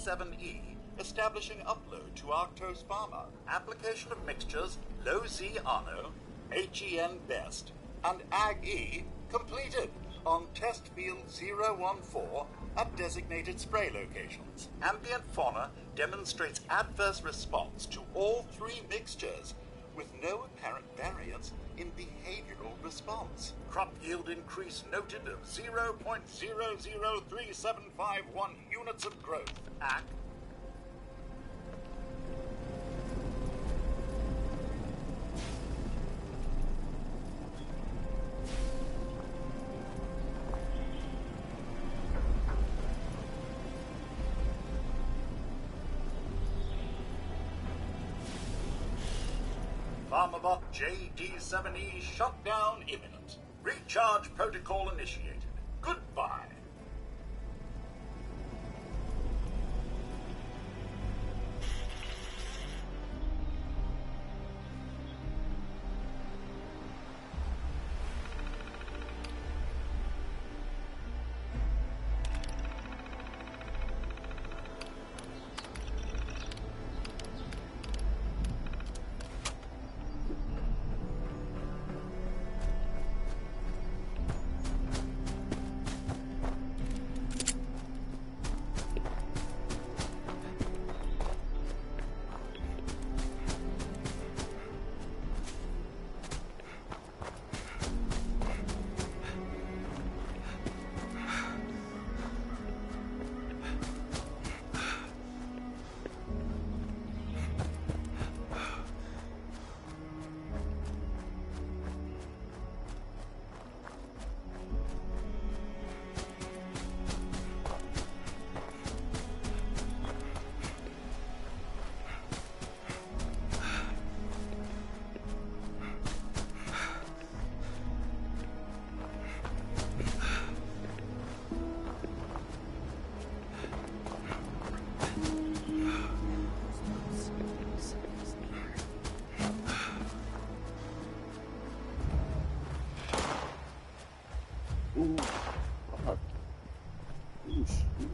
JD7E, establishing upload to Arctos Pharma. Application of mixtures Low Z Arno, HEN Best, and Ag-E completed on test field 014 at designated spray locations. Ambient fauna demonstrates adverse response to all three mixtures, with no apparent variance in behavioral response. Crop yield increase noted of 0.003751 units of growth. Ag. Pharmabot JD7E shutdown imminent. Recharge protocol initiated. Goodbye. Ooh, fuck. Ooh, shoot.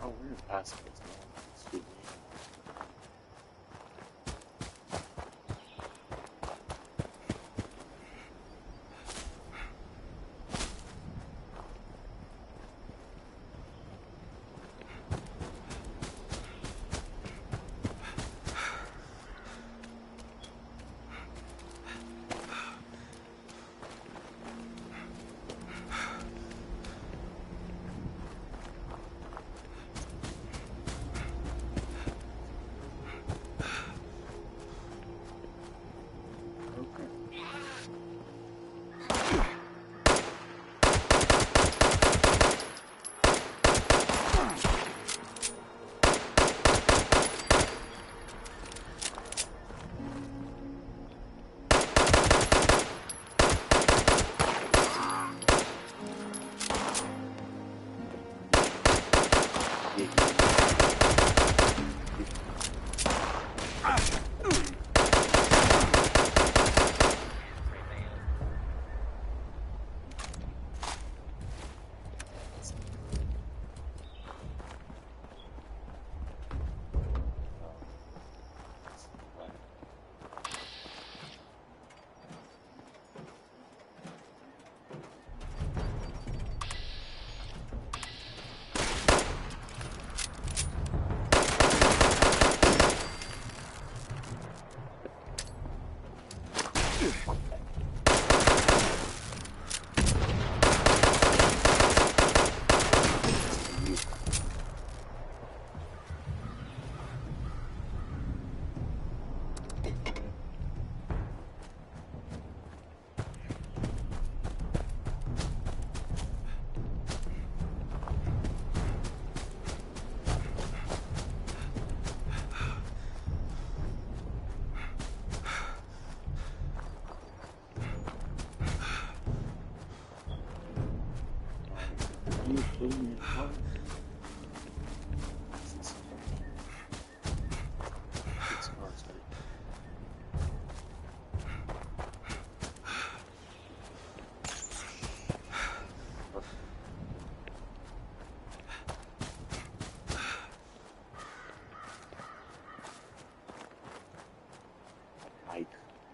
Oh, we're past this now. Excuse me.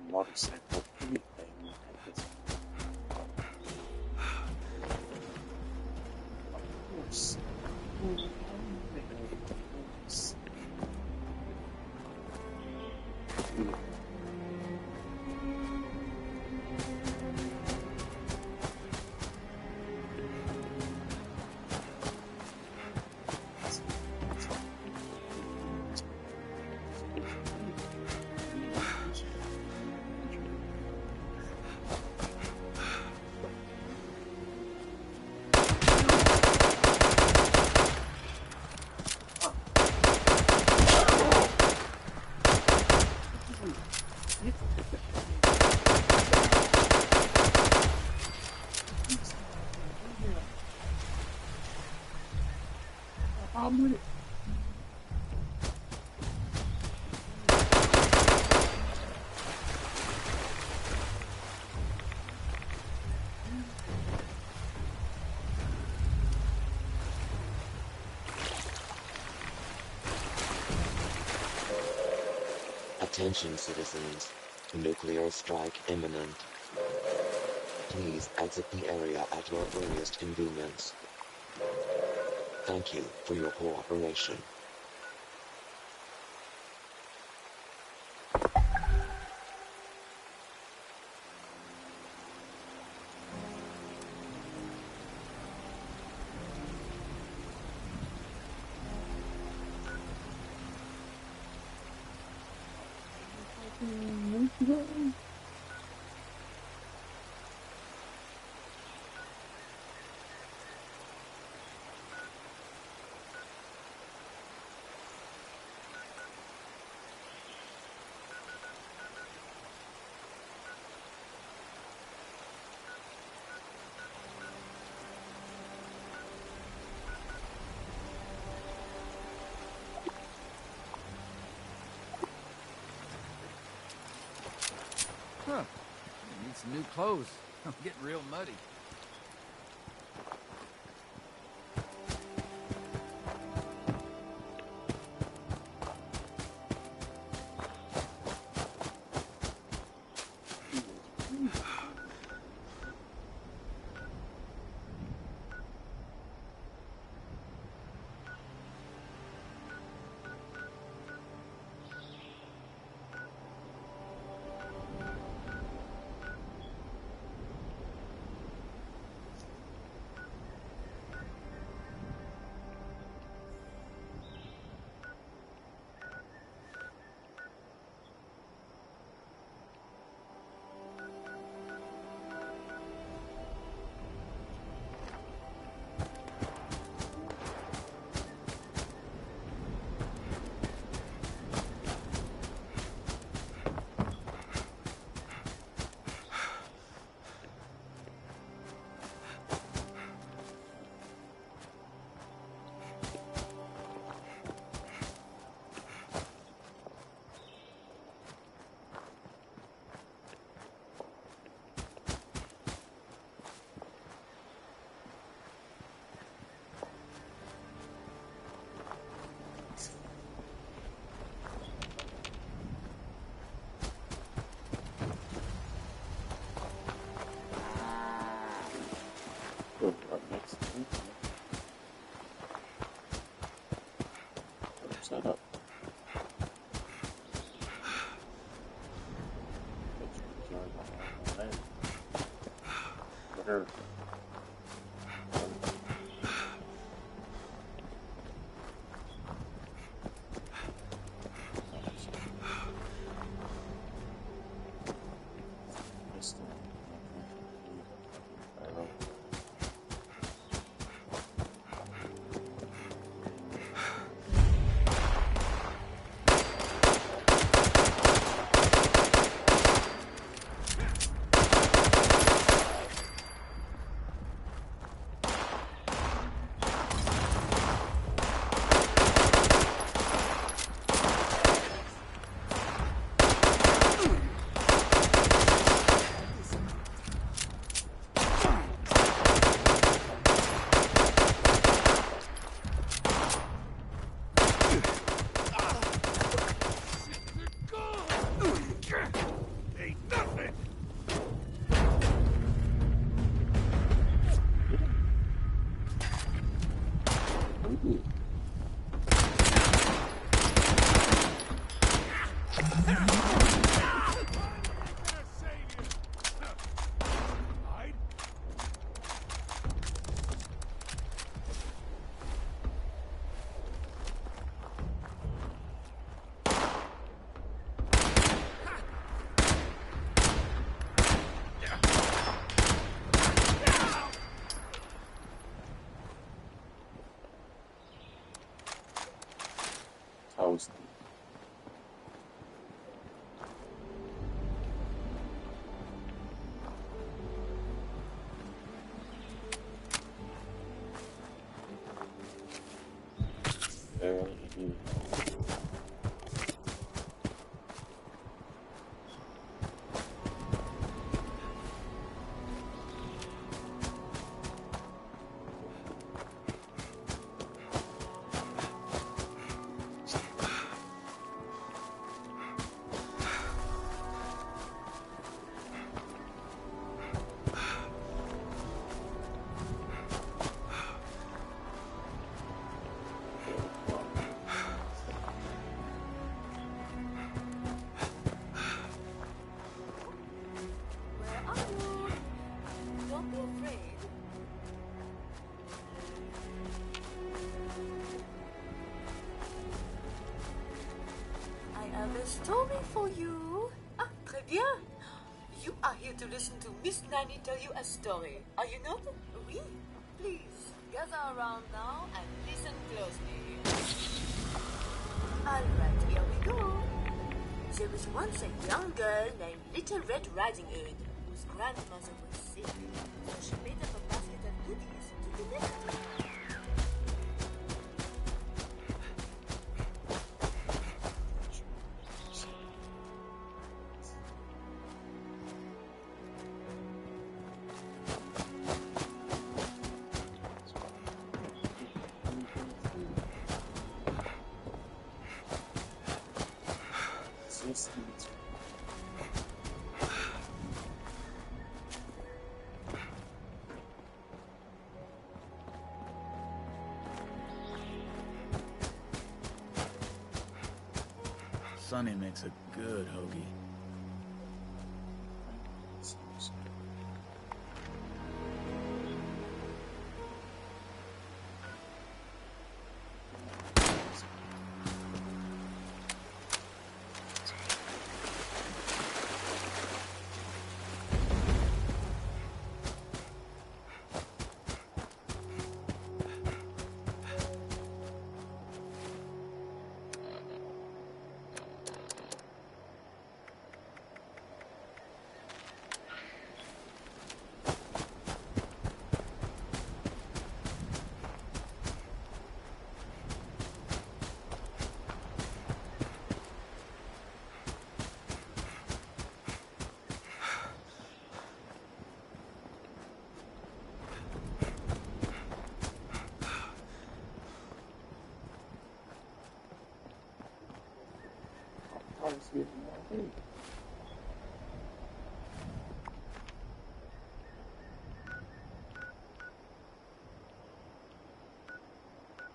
Motorcycle, anything at this of course. Attention citizens, nuclear strike imminent. Please exit the area at your earliest convenience. Thank you for your cooperation. Huh. I need some new clothes. I'm getting real muddy. Set up. Where? story for you. Ah, très bien. You are here to listen to Miss Nanny tell you a story, are you not? Oui. Please, gather around now and listen closely. Alright, here we go. There was once a young girl named Little Red Riding Hood, whose grandmother was sick, so she made up a basket of goodies to deliver to her. Sonny makes a good hoagie.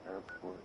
Airport.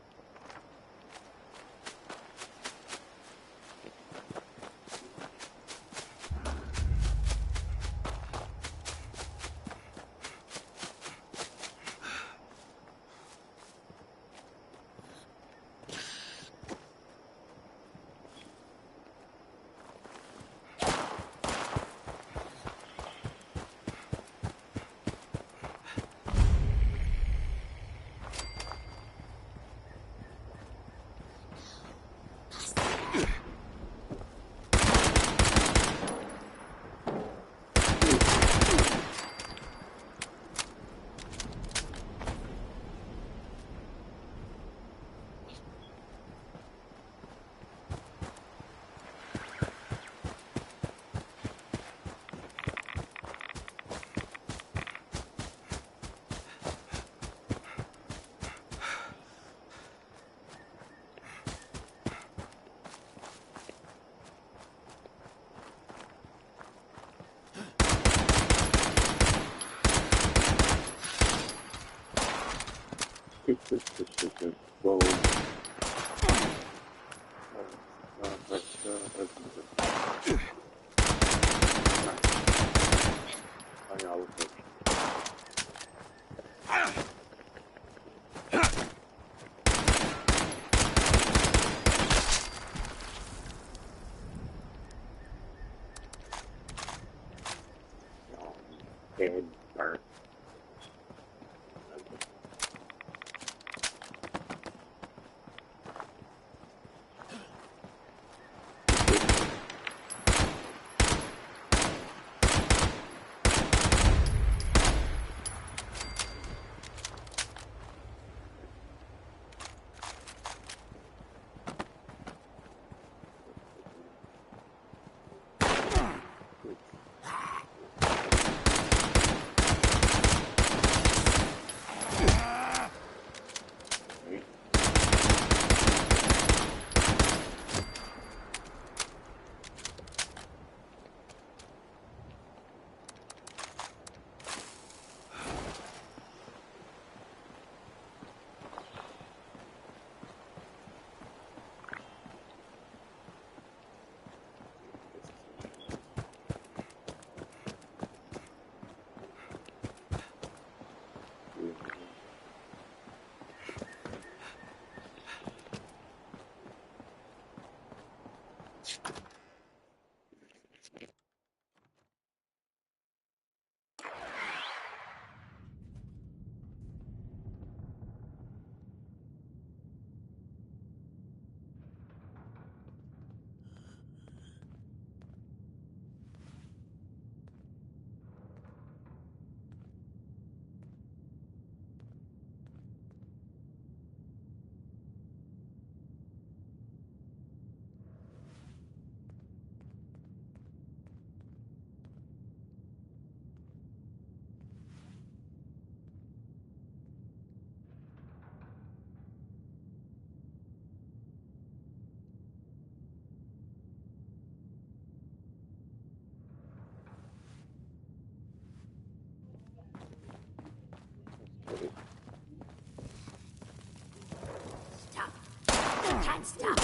Whoa. Head burnt. can't stop.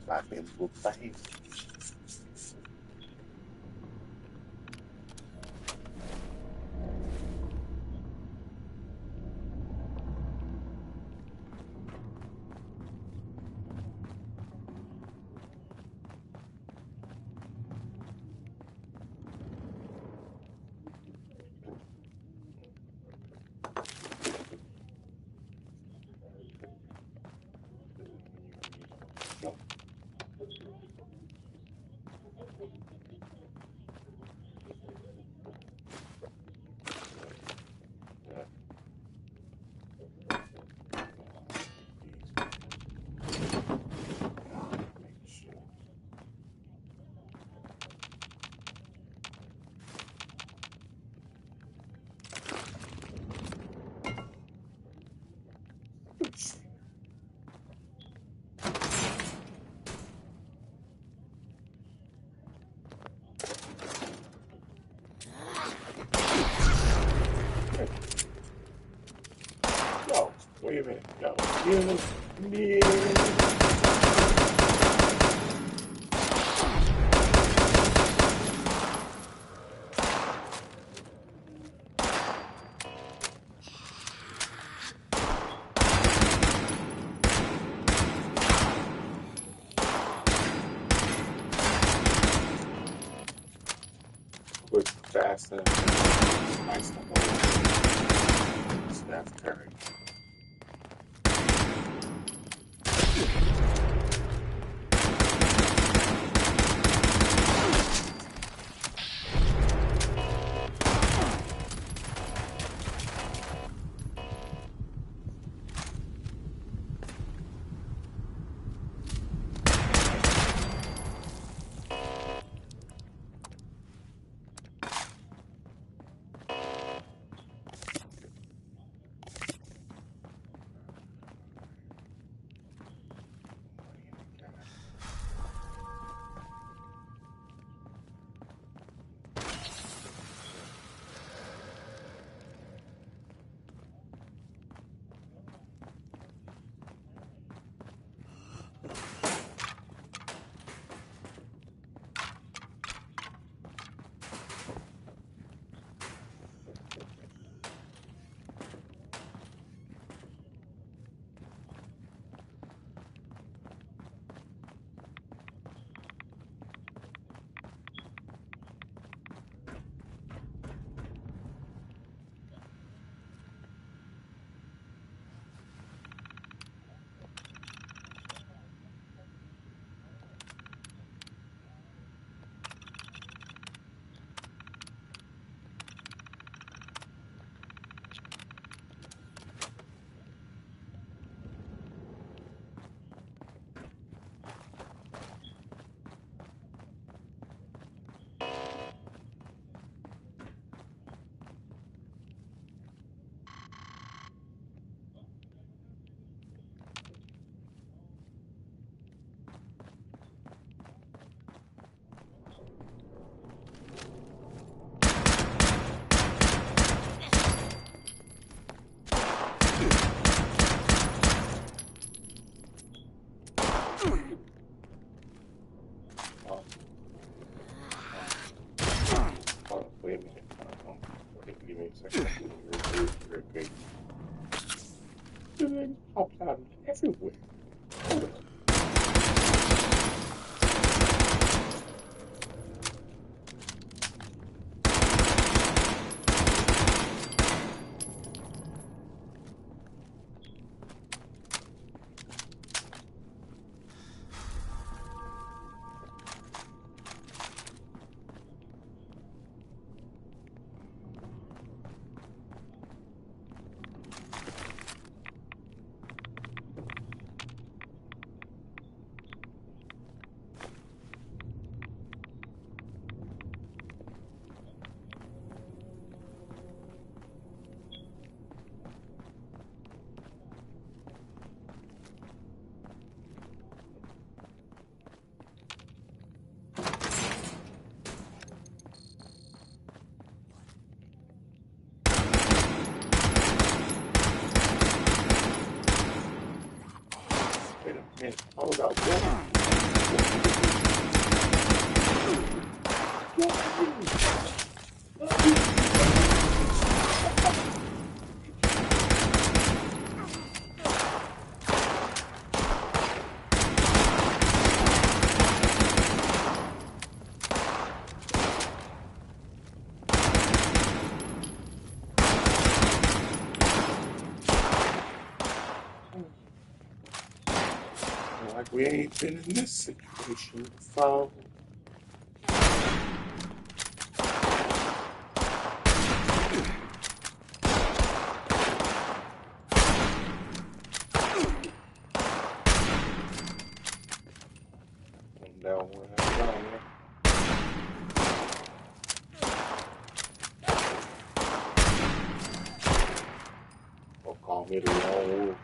Bakit butahin? Wait a minute. No. Yeah. Quick, fast, and nice to hold. Snap carry. Wait a minute. Give me a second. You're good. It pops out everywhere. Man, all about what? Like we ain't been in this situation before. Down where I'm going. Or call me the lone wolf.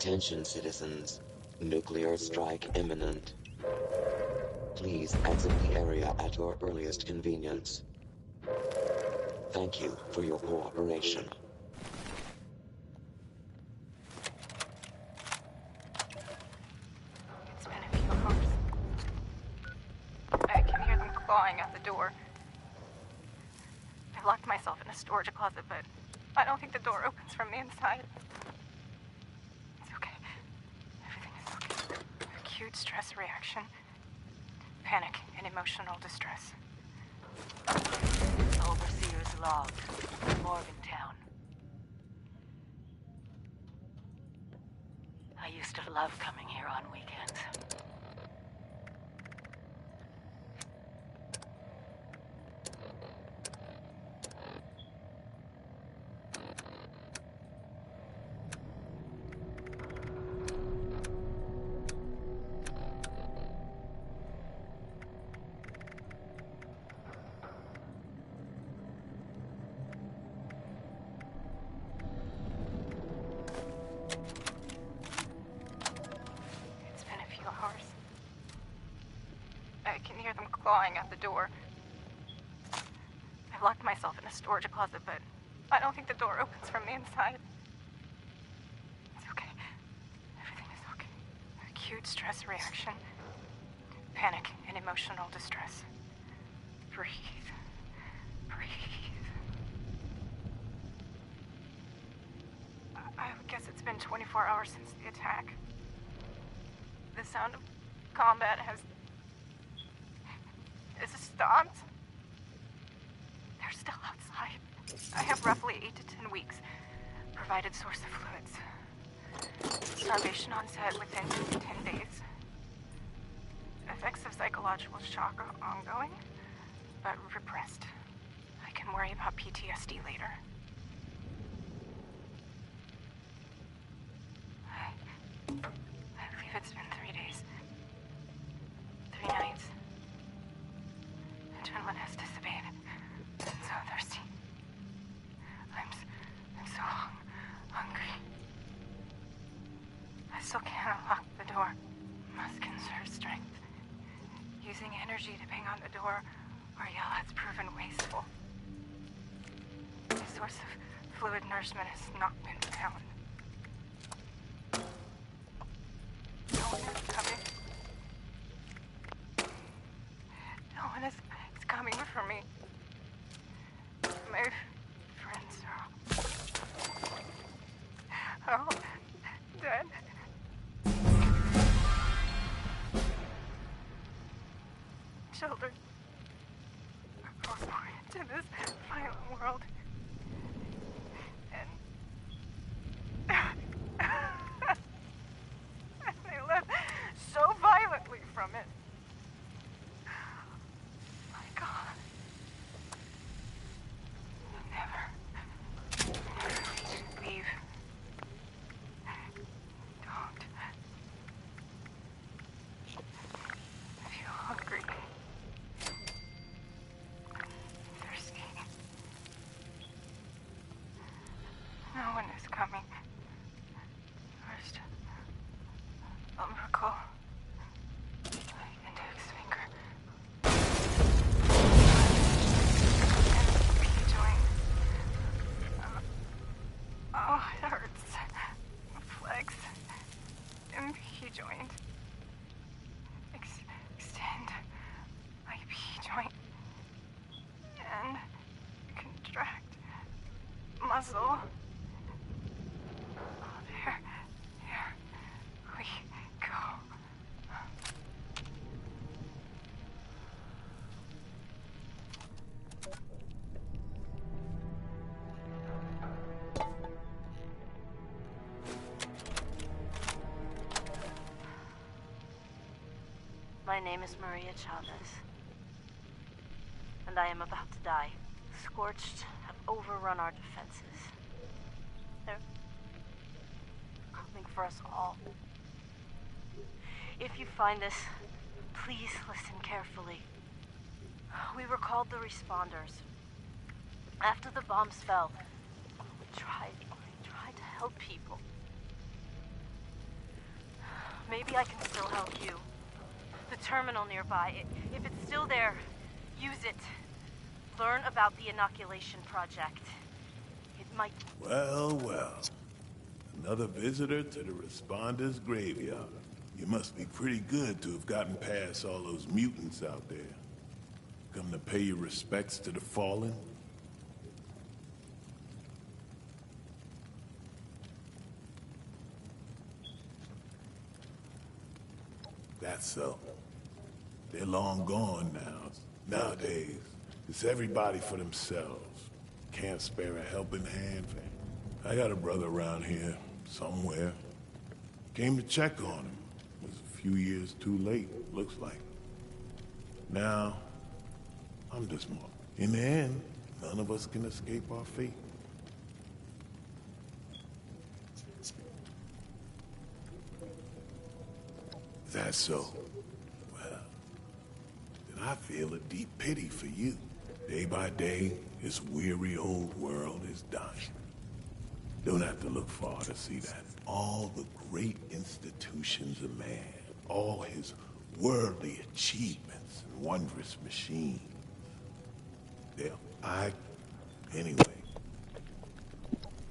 Attention citizens. Nuclear strike imminent. Please exit the area at your earliest convenience. Thank you for your cooperation. It's been a few hours. I can hear them clawing at the door. I locked myself in a storage closet, but I don't think the door opens from the inside. It's okay. Everything is okay. Acute stress reaction. Panic and emotional distress. Overseer's log. Morgantown. I used to love coming here on weekends. Clawing at the door. I locked myself in a storage closet, but I don't think the door opens from the inside. It's okay. Everything is okay. Acute stress reaction. Panic and emotional distress. Breathe. Breathe. I would guess it's been 24 hours since the attack. The sound of combat has stopped. They're still outside. I have roughly 8 to 10 weeks. Provided source of fluids. Starvation onset within 10 days. Effects of psychological shock are ongoing, but repressed. I can worry about PTSD later. I believe it's been 3 days. 3 nights. Adrenaline has dissipated. I'm so thirsty. I'm so hungry. I still can't unlock the door. Must conserve strength. Using energy to bang on the door or yell has proven wasteful. The source of fluid nourishment has not been found. No one is coming. No one is coming for me. My friends are all dead. Children are born into this violent world. And they live so violently from it. Leave. Don't. I feel hungry. Thirsty. No one is coming. First, a miracle. Index finger. And joint. Oh, it hurts. Flex. MP joint. Extend. IP joint. And contract. Muscle. There we go. My name is Maria Chavez, and I am about to die. Scorched have overrun our defenses. They're coming for us all. If you find this, please listen carefully. We were called the responders. After the bombs fell, we tried to help people. Maybe I can still help you. The terminal nearby, if it's still there, use it. Learn about the inoculation project. It might... Well, well. Another visitor to the Responders' graveyard. You must be pretty good to have gotten past all those mutants out there. Come to pay your respects to the fallen? That's so. They're long gone now. Nowadays, it's everybody for themselves. Can't spare a helping hand. I got a brother around here, somewhere. Came to check on him. Was a few years too late, looks like. Now, I'm just more. In the end, none of us can escape our fate. Is that so? Well, then I feel a deep pity for you. Day by day, this weary old world is dying. Don't have to look far to see that. All the great institutions of man, all his worldly achievements and wondrous machines. Anyway.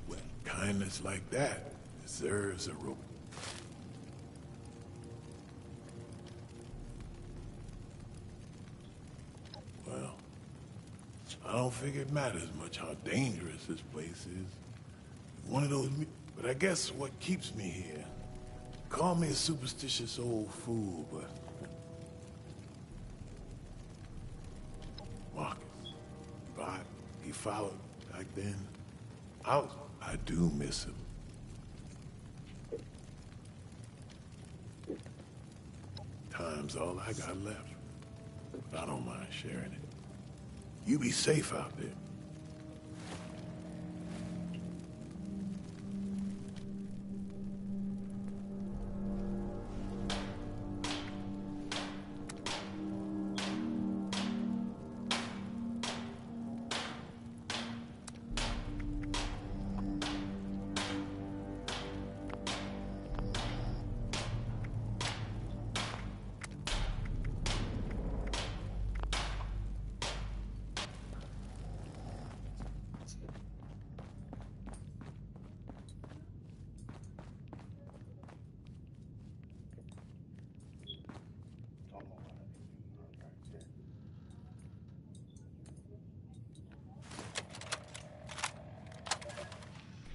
Well, kindness like that deserves a reward. Well, I don't figure it matters much how dangerous this place is. One of those... But I guess what keeps me here... Call me a superstitious old fool, but... Marcus. He followed back then. I do miss him. Time's all I got left. But I don't mind sharing it. You be safe out there.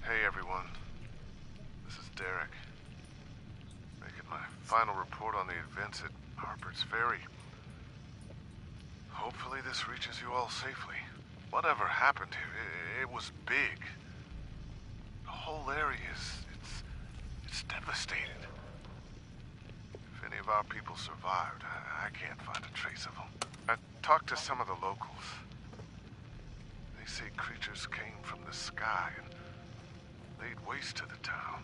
Hey everyone, this is Derek. Making my final report on the events at Harper's Ferry. Hopefully this reaches you all safely. Whatever happened here, it was big. The whole area it's devastated. If any of our people survived, I can't find a trace of them. I talked to some of the locals. They say creatures came from the sky and laid waste to the town.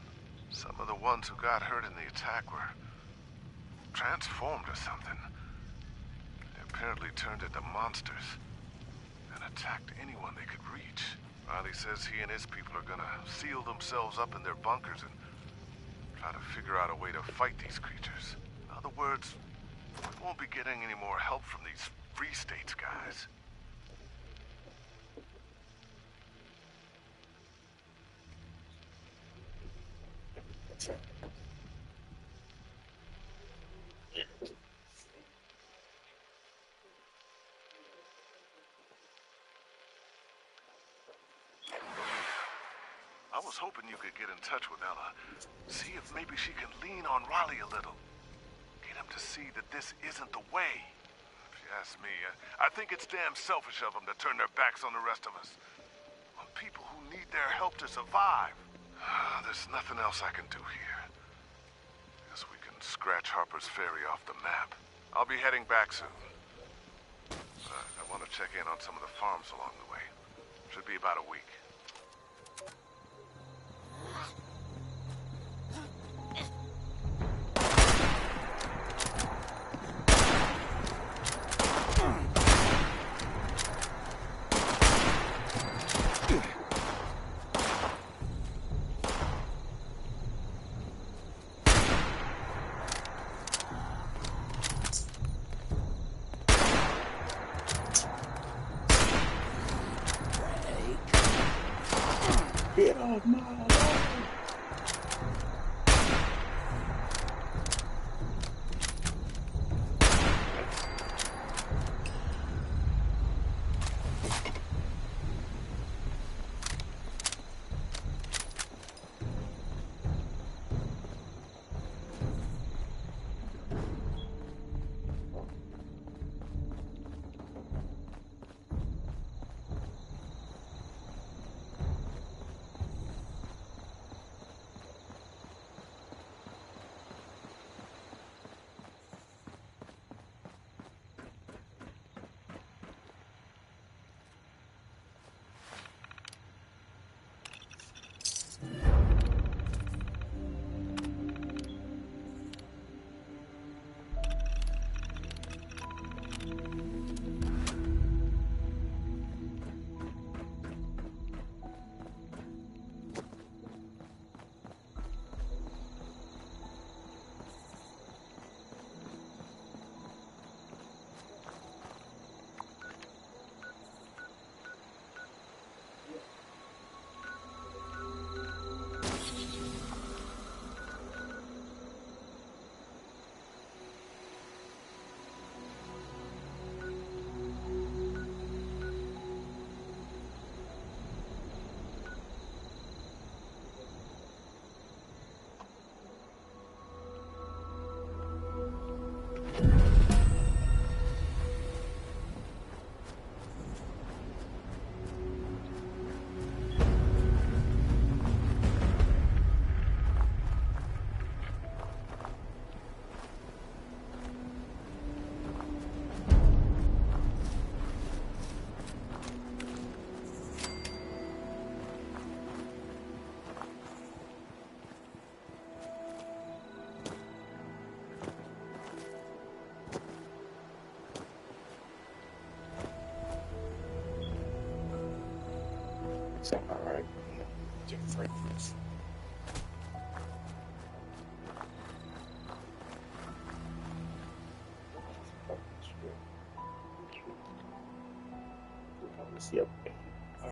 Some of the ones who got hurt in the attack were transformed or something. They apparently turned into monsters and attacked anyone they could reach. Riley says he and his people are gonna seal themselves up in their bunkers and try to figure out a way to fight these creatures. In other words, we won't be getting any more help from these Free States guys. I was hoping you could get in touch with Ella. See if maybe she can lean on Riley a little. Get him to see that this isn't the way. If you ask me, I think it's damn selfish of them to turn their backs on the rest of us. On people who need their help to survive. There's nothing else I can do here. Guess we can scratch Harper's Ferry off the map. I'll be heading back soon. I want to check in on some of the farms along the way. Should be about a week. Get off my lawn! Is that alright? Get friends.